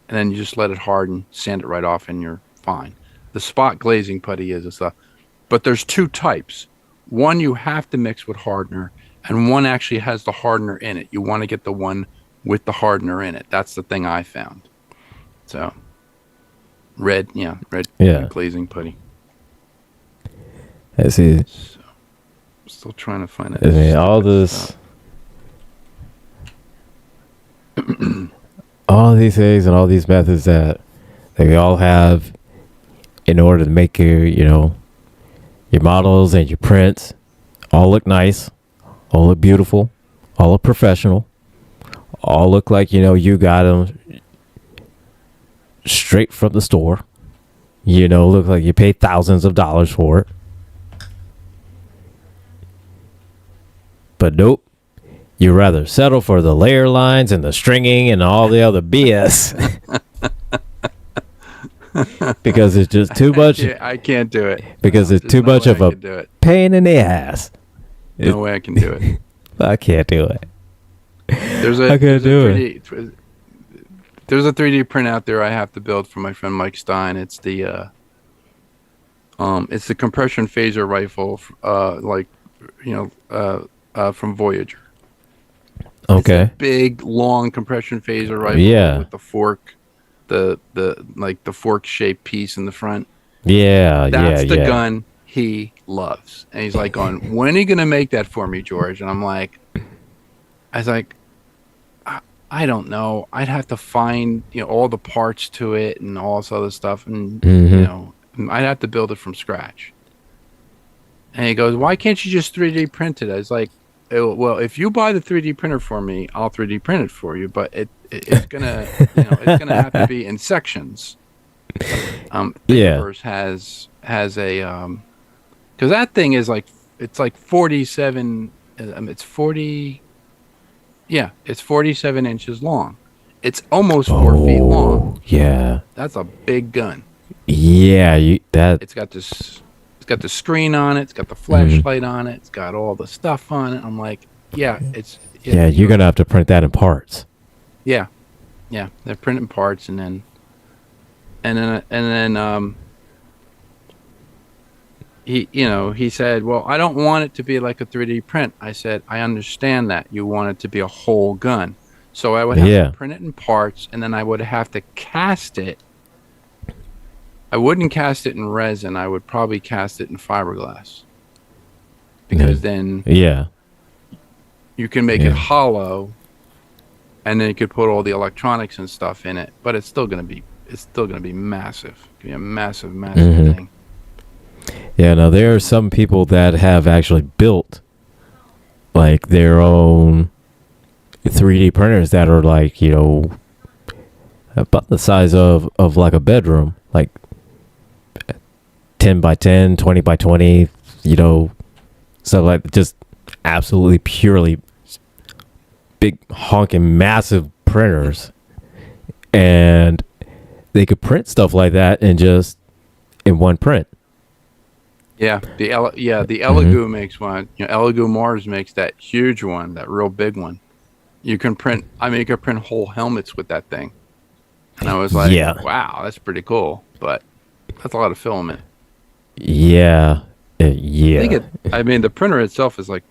Speaker 1: then you just let it harden, sand it right off, and you're fine. The spot glazing putty is and stuff. But there's two types. One you have to mix with hardener, and one actually has the hardener in it. You want to get the one with the hardener in it. That's the thing I found. So, red glazing putty.
Speaker 2: I see.
Speaker 1: So, I'm still trying to find it.
Speaker 2: I mean, all this, all these things and all these methods that we all have in order to make your models and your prints all look nice, all look beautiful, all look professional, all look like you got them straight from the store. Look like you paid thousands of dollars for it. But nope. You rather settle for the layer lines and the stringing and all the other BS. Because it's just too much.
Speaker 1: I can't do it.
Speaker 2: Because it's too much of a pain in the ass.
Speaker 1: No way I can do it.
Speaker 2: I can't do it.
Speaker 1: I can't do it. There's a 3D print out there I have to build for my friend Mike Stein. It's the compression phaser rifle, from Voyager.
Speaker 2: Okay.
Speaker 1: It's a big, long compression phaser rifle with the fork, the fork-shaped piece in the front.
Speaker 2: Yeah,
Speaker 1: That's the gun he loves. And he's like going, when are you going to make that for me, George? And I was like, I don't know. I'd have to find, all the parts to it and all this other stuff. And, I'd have to build it from scratch. And he goes, why can't you just 3D print it? I was like, well, if you buy the 3D printer for me, I'll 3D print it for you. But it's gonna, it's gonna have to be in sections. Thingiverse has a, because that thing is it's 47. It's 40. Yeah, it's 47 inches long. It's almost 4 feet long.
Speaker 2: Yeah,
Speaker 1: that's a big gun.
Speaker 2: Yeah,
Speaker 1: it's got this. It's got the screen on it. It's got the flashlight on it. It's got all the stuff on it. I'm like, yeah,
Speaker 2: you're gonna have to print that in parts.
Speaker 1: Yeah, they're printing parts, and then he said, well, I don't want it to be like a 3D print. I said, I understand that you want it to be a whole gun, so I would have to print it in parts, and then I would have to cast it. I wouldn't cast it in resin. I would probably cast it in fiberglass, because then you can make it hollow, and then you could put all the electronics and stuff in it. But it's still gonna be massive. It's gonna be a massive thing.
Speaker 2: Yeah. Now there are some people that have actually built like their own 3D printers that are like about the size of like a bedroom, like 10 by 10, 20 by 20, so like just absolutely purely big honking massive printers, and they could print stuff like that in one print.
Speaker 1: Yeah, the Elegoo makes one. Elegoo Mars makes that huge one, that real big one. You can print. You can print whole helmets with that thing. And I was like, wow, that's pretty cool, but that's a lot of filament.
Speaker 2: Yeah.
Speaker 1: The printer itself is like,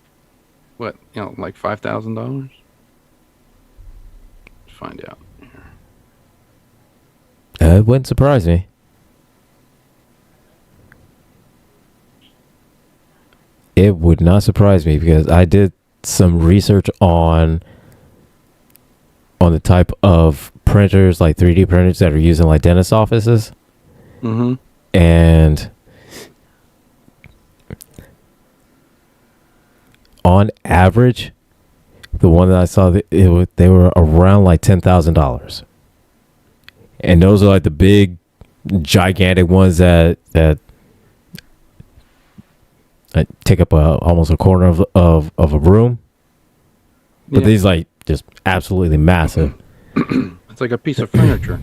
Speaker 1: what, like $5,000? Let's find out.
Speaker 2: It wouldn't surprise me. It would not surprise me, because I did some research on the type of printers, like 3D printers that are used in like dentist offices.
Speaker 1: Mm-hmm.
Speaker 2: And on average, the one that I saw, they were around like $10,000. And those are like the big, gigantic ones that take up almost a corner of a room. But these like just absolutely massive.
Speaker 1: It's like a piece of furniture.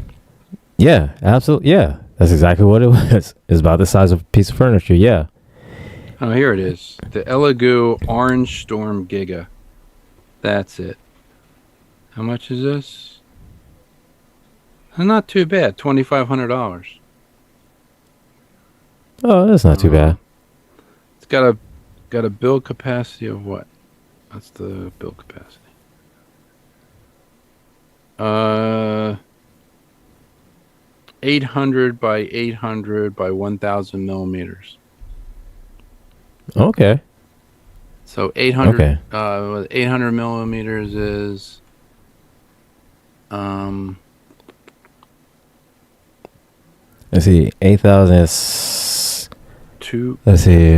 Speaker 2: Yeah, absolutely. Yeah, that's exactly what it was. It's about the size of a piece of furniture. Yeah.
Speaker 1: Oh, here it is. The Elegoo Orange Storm Giga. That's it. How much is this? Not too bad. $2,500.
Speaker 2: Oh, that's not too bad.
Speaker 1: It's got a build capacity of what? That's the build capacity. 800 by 800 by 1,000 millimeters.
Speaker 2: Okay.
Speaker 1: So 800. 800 millimeters is.
Speaker 2: Let's see. 8,000 is.
Speaker 1: Two.
Speaker 2: Let's see.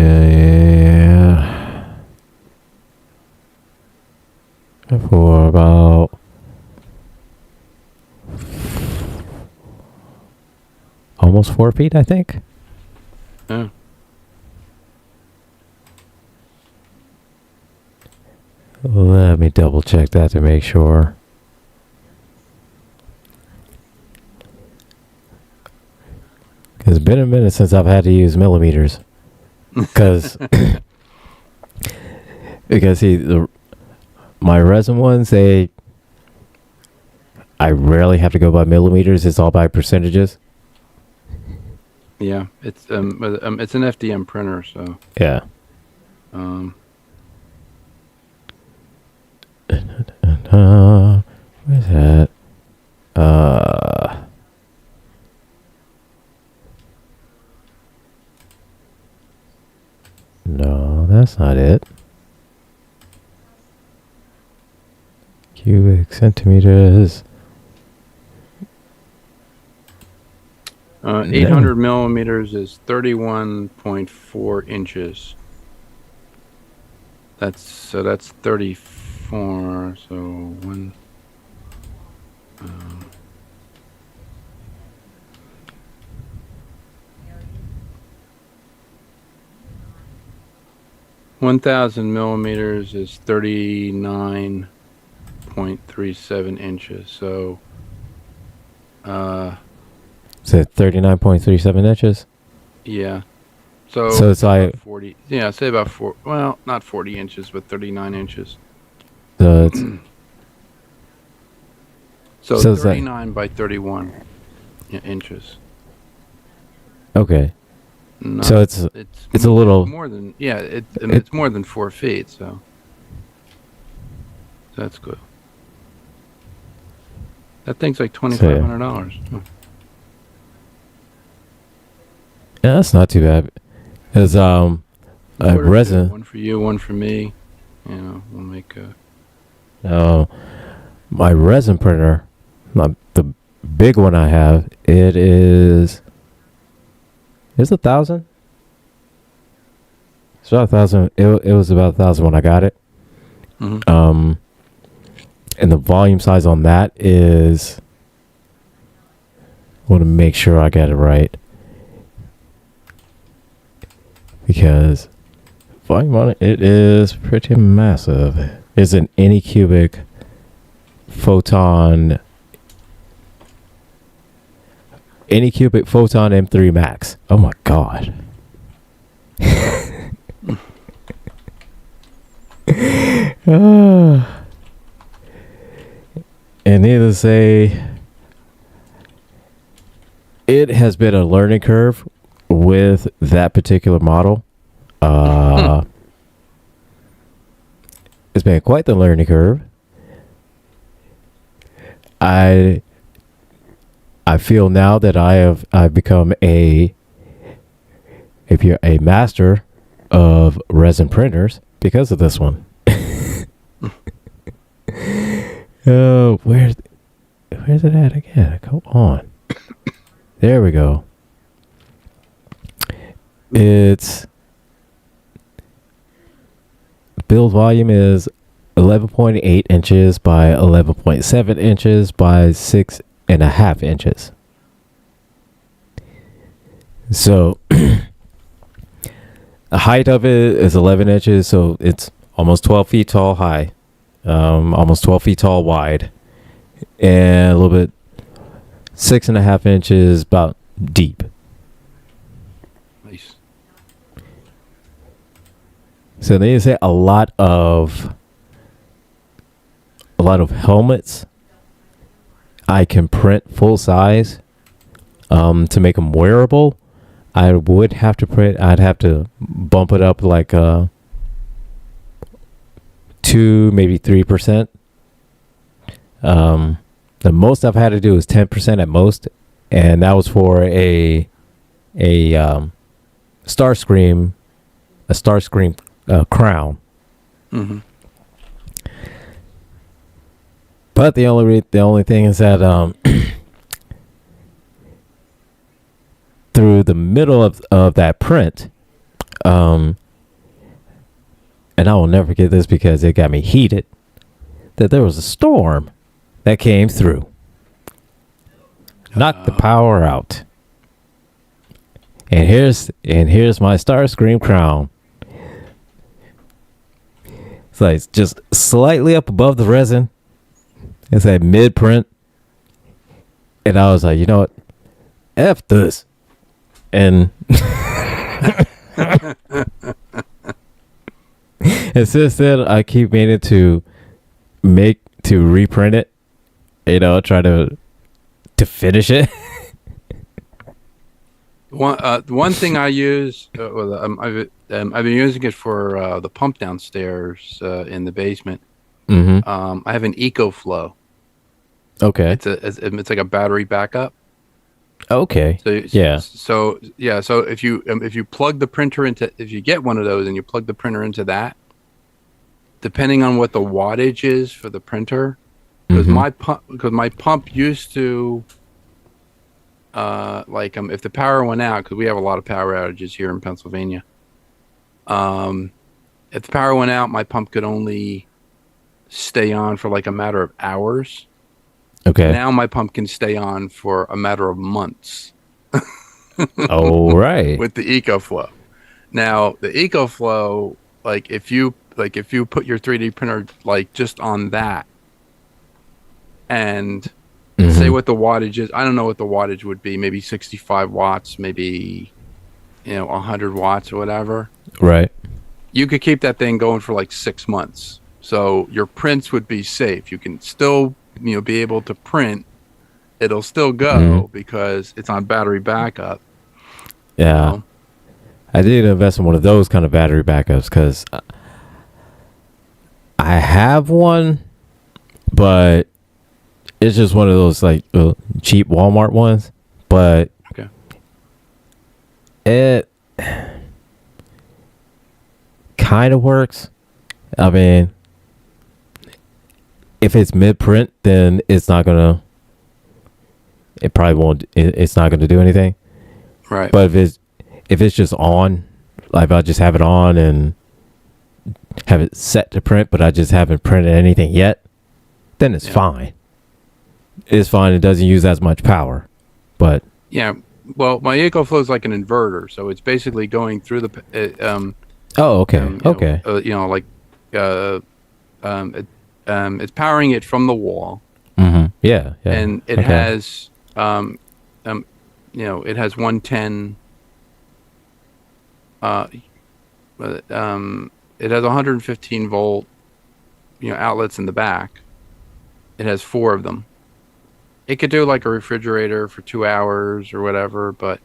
Speaker 2: For about. Almost 4 feet, I think.
Speaker 1: Yeah.
Speaker 2: Let me double check that to make sure. It's been a minute since I've had to use millimeters. Because see, my resin ones, I rarely have to go by millimeters. It's all by percentages.
Speaker 1: Yeah, it's an FDM printer, so
Speaker 2: Yeah. Where's that? No, that's not it. Cubic centimeters.
Speaker 1: 800 millimeters is 31.4 inches. That's 34. So one. 1,000 millimeters is 39.37 inches. So,
Speaker 2: is it 39.37 inches?
Speaker 1: Yeah. So
Speaker 2: it's like
Speaker 1: 40. Yeah, say about 4. Well, not 40 inches, but 39 inches.
Speaker 2: So it's
Speaker 1: So
Speaker 2: So it's
Speaker 1: 39 by 31 inches.
Speaker 2: okay.
Speaker 1: Not,
Speaker 2: So it's a little
Speaker 1: more than it's more than 4 feet. So that's good. That thing's like $2,500.
Speaker 2: Yeah, that's not too bad. Because resin.
Speaker 1: One for you, one for me. You know, we'll make a.
Speaker 2: My resin printer, the big one I have, it's 1,000. It's about 1,000. It was about 1,000 when I got it.
Speaker 1: Mm-hmm.
Speaker 2: And the volume size on that is. I want to make sure I get it right. Because volume on it is pretty massive. It's an Anycubic Photon M3 Max. Oh my god. And needless to say, it has been a learning curve with that particular model. It's been quite the learning curve. I feel now that I've become a master of resin printers because of this one. Oh, where's it at again? Come on. There we go. Its build volume is 11.8 inches by 11.7 inches by 6.5 inches. So the height of it is 11 inches, so it's almost 12 feet tall high, almost 12 feet tall wide, and a little bit 6.5 inches about deep.
Speaker 1: Nice.
Speaker 2: So they say a lot of helmets I can print full size to make them wearable. I'd have to bump it up like 2, maybe 3%. The most I've had to do is 10% at most, and that was for a Starscream crown.
Speaker 1: Mm-hmm.
Speaker 2: But the only thing is that through the middle of that print, and I will never forget this because it got me heated, that there was a storm that came through, knocked the power out, and here's my Starscream crown. It's like just slightly up above the resin. It's at mid print. And I was like, you know what? F this. And and since then, I keep meaning to reprint it. Try to finish it.
Speaker 1: One thing I use, I've been using it for the pump downstairs in the basement.
Speaker 2: Mm-hmm.
Speaker 1: I have an EcoFlow.
Speaker 2: Okay.
Speaker 1: It's like a battery backup.
Speaker 2: Okay.
Speaker 1: So if you plug the printer into, if you get one of those and you plug the printer into that, depending on what the wattage is for the printer, because my pump used to, if the power went out, because we have a lot of power outages here in Pennsylvania. If the power went out, my pump could only stay on for like a matter of hours.
Speaker 2: Okay.
Speaker 1: Now my pump can stay on for a matter of months.
Speaker 2: All right.
Speaker 1: With the EcoFlow. Now the EcoFlow, if you put your 3D printer just on that, and say what the wattage is. I don't know what the wattage would be. Maybe 65 watts, maybe 100 watts or whatever.
Speaker 2: Right.
Speaker 1: You could keep that thing going for like 6 months. So your prints would be safe. You can still be able to print. It'll still go because it's on battery backup.
Speaker 2: Yeah. I did invest in one of those kind of battery backups because I have one, but it's just one of those cheap Walmart ones. But it kind of works. I mean, if it's mid-print, then it's not gonna. It probably won't. It's not gonna do anything.
Speaker 1: Right.
Speaker 2: But if it's just on, like if I just have it on and have it set to print, but I just haven't printed anything yet, then it's fine. It's fine. It doesn't use as much power, but
Speaker 1: well, my EcoFlow is like an inverter, so it's basically going through the.
Speaker 2: Oh, okay. Okay.
Speaker 1: It's powering it from the wall.
Speaker 2: Mm-hmm. Yeah.
Speaker 1: And it has, it has 110. It has 115 volt, outlets in the back. It has 4 of them. It could do like a refrigerator for 2 hours or whatever, but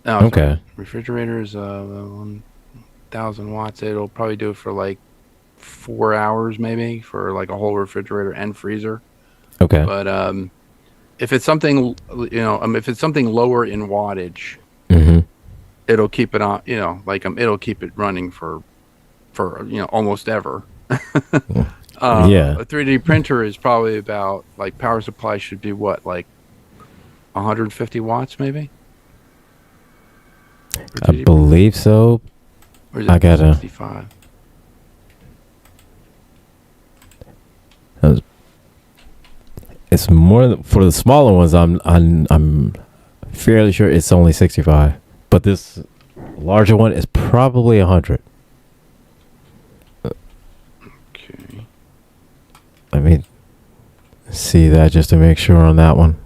Speaker 1: refrigerator is 1,000 watts. It'll probably do it for like 4 hours, maybe, for like a whole refrigerator and freezer.
Speaker 2: Okay.
Speaker 1: But if it's something, if it's something lower in wattage, it'll keep it on. It'll keep it running for almost ever. A 3D printer is probably about power supply should be what, 150 watts maybe?
Speaker 2: I believe so.
Speaker 1: Or is it 65?
Speaker 2: It's more for the smaller ones. I'm fairly sure it's only 65, but this larger one is probably 100.
Speaker 1: Okay.
Speaker 2: Let me see that just to make sure on that one.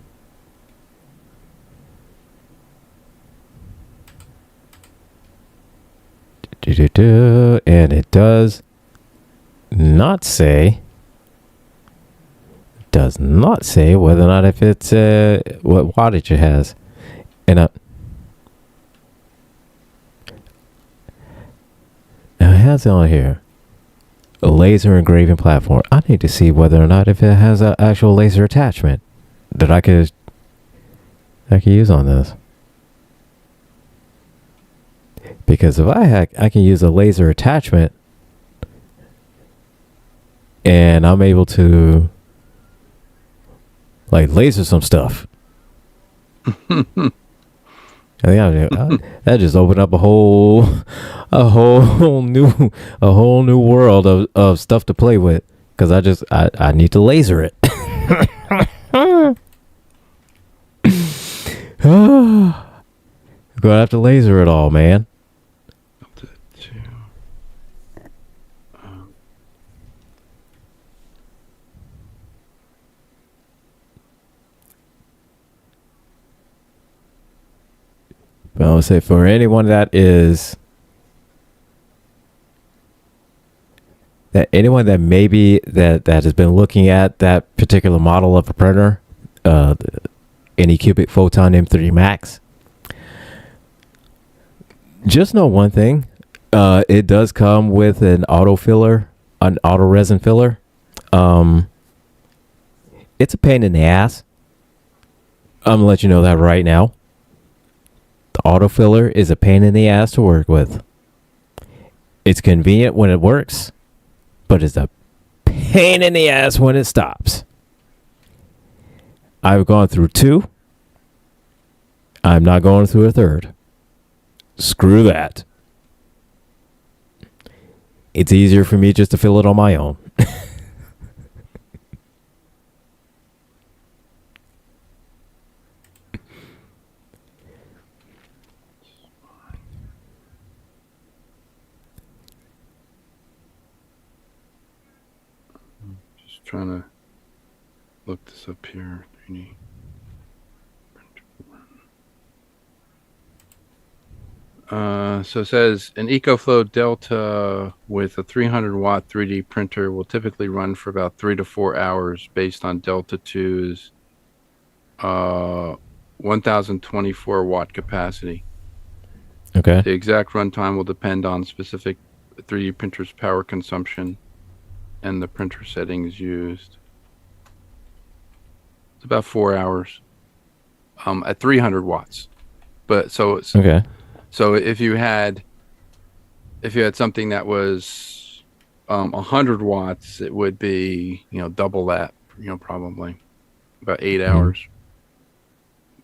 Speaker 2: And it does not say whether or not if it's what wattage it has. And now it has it on here. A laser engraving platform. I need to see whether or not if it has an actual laser attachment that I could use on this. Because if I can use a laser attachment and I'm able to laser some stuff. That just opened up a whole new world of stuff to play with. Because I need to laser it. Gonna have to laser it all, man. But I would say for anyone that maybe that has been looking at that particular model of a printer, the Anycubic Photon M3 Max, just know one thing. It does come with an auto resin filler. It's a pain in the ass. I'm gonna let you know that right now. The auto filler is a pain in the ass to work with. It's convenient when it works, but it's a pain in the ass when it stops. I've gone through 2. I'm not going through a 3rd. Screw that. It's easier for me just to fill it on my own.
Speaker 1: Trying to look this up here. 3D printer. So it says an EcoFlow Delta with a 300 watt 3D printer will typically run for about 3 to 4 hours based on Delta 2's 1024 watt capacity.
Speaker 2: Okay.
Speaker 1: The exact runtime will depend on specific 3D printer's power consumption and the printer settings used. It's about 4 hours at 300 watts. But so it's
Speaker 2: okay.
Speaker 1: So if you had something that was 100 watts, it would be, double that, probably about 8 hours.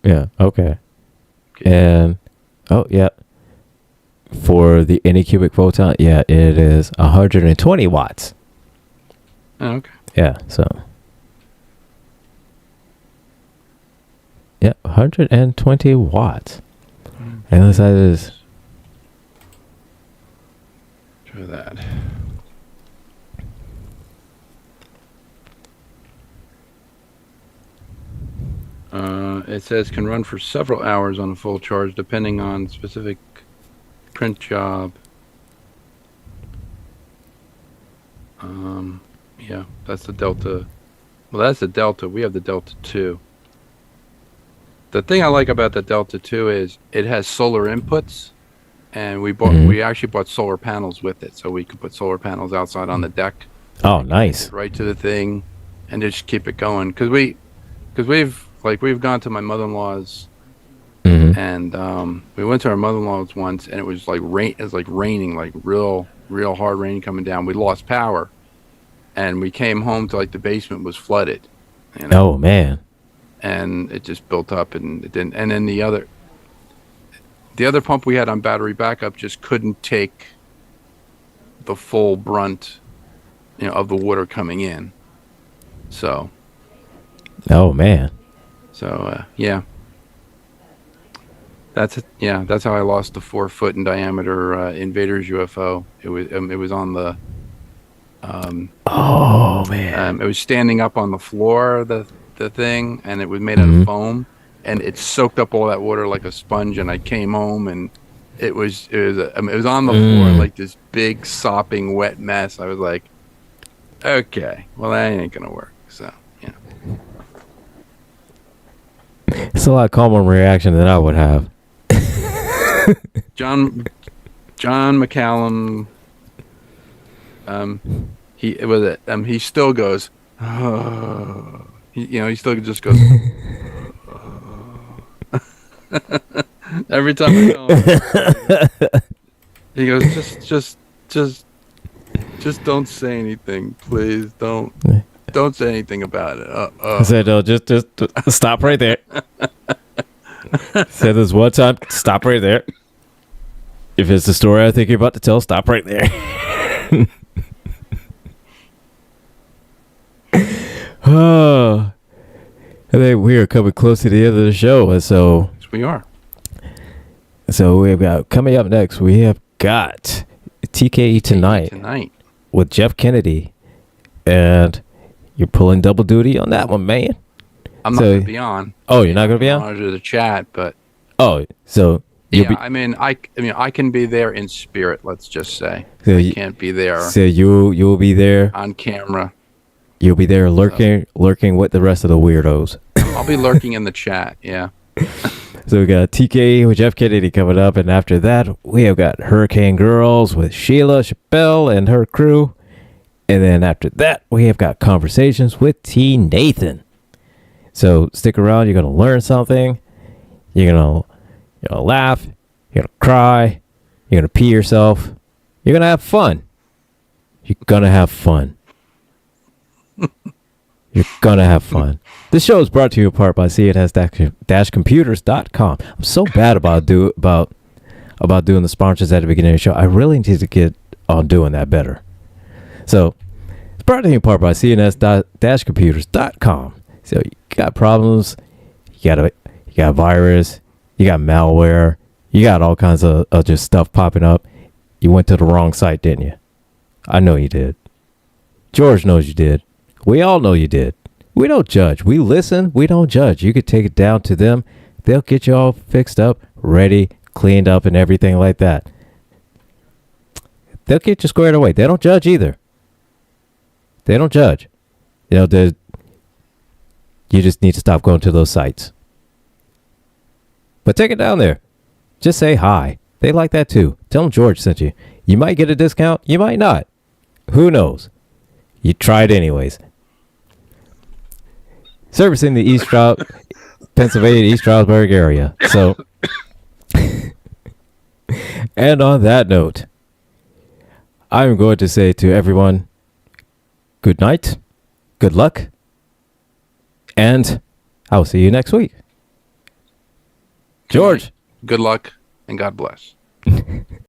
Speaker 2: Yeah. Okay. And for the Anycubic Photon, it is 120 watts.
Speaker 1: Oh, okay.
Speaker 2: Yeah, so 120 watts. And this is
Speaker 1: try that. It says can run for several hours on a full charge depending on specific print job. Yeah, that's the Delta. Well, that's the Delta. We have the Delta 2. The thing I like about the Delta 2 is it has solar inputs, and we actually bought solar panels with it, so we could put solar panels outside on the deck.
Speaker 2: Oh, nice!
Speaker 1: Right to the thing, and just keep it going. Because we've gone to my mother-in-law's, and we went to our mother-in-law's once, and it was like rain. It was like raining, like real hard rain coming down. We lost power. And we came home to the basement was flooded.
Speaker 2: Oh man!
Speaker 1: And it just built up, and it didn't. And then the other pump we had on battery backup just couldn't take the full brunt, of the water coming in. So.
Speaker 2: Oh man!
Speaker 1: So yeah. That's how I lost the 4 foot in diameter Invaders UFO. It was on the.
Speaker 2: Oh man!
Speaker 1: It was standing up on the floor, the thing, and it was made out of foam, and it soaked up all that water like a sponge. And I came home, and it was on the floor like this big sopping wet mess. I was like, okay, well that ain't gonna work. So
Speaker 2: it's a lot calmer reaction than I would have.
Speaker 1: John McCallum. He still goes. Oh. He still just goes. Every time I go, he goes. Just don't say anything, please. Don't say anything about it.
Speaker 2: I said, no, just stop right there. Said this one time. Stop right there. If it's the story I think you're about to tell, stop right there. Oh, I think we are coming close to the end of the show, and so
Speaker 1: yes, we are.
Speaker 2: So we've got coming up next. We have got TKE tonight with Jeff Kennedy, and you're pulling double duty on that one, man.
Speaker 1: I'm not going to be on.
Speaker 2: Oh, you're not going to be on?
Speaker 1: I'm to the chat, but
Speaker 2: so You'll
Speaker 1: Yeah,
Speaker 2: be,
Speaker 1: I can be there in spirit. Let's just say
Speaker 2: so,
Speaker 1: I can't be there
Speaker 2: so you'll be there.
Speaker 1: on camera.
Speaker 2: You'll be there lurking with the rest of the weirdos.
Speaker 1: I'll be lurking in the chat. Yeah.
Speaker 2: So we got TK with Jeff Kennedy coming up, and after that we have got Hurricane Girls with Sheila Chappelle and her crew, and then after that we have got Conversations with T Nathan. So stick around. You're gonna learn something. You're gonna laugh. You're gonna cry. You're gonna pee yourself. You're gonna have fun. You're gonna have fun. You're gonna have fun. This show is brought to you in part by cns-computers.com. I'm so bad about doing the sponsors at the beginning of the show. I really need to get on doing that better. So it's brought to you in part by cns-computers.com. So you got problems, you got a virus, you got malware, you got all kinds of just stuff popping up. You went to the wrong site, didn't you? I know you did. George knows you did. We all know you did. We don't judge. We listen. We don't judge. You could take it down to them. They'll get you all fixed up, ready, cleaned up, and everything like that. They'll get you squared away. They don't judge either. They don't judge. You just need to stop going to those sites. But take it down there. Just say hi. They like that too. Tell them George sent you. You might get a discount. You might not. Who knows? You try it anyways. Servicing the Pennsylvania, East Stroudsburg area. So, and on that note, I'm going to say to everyone, good night, good luck, and I'll see you next week. George.
Speaker 1: Good luck and God bless.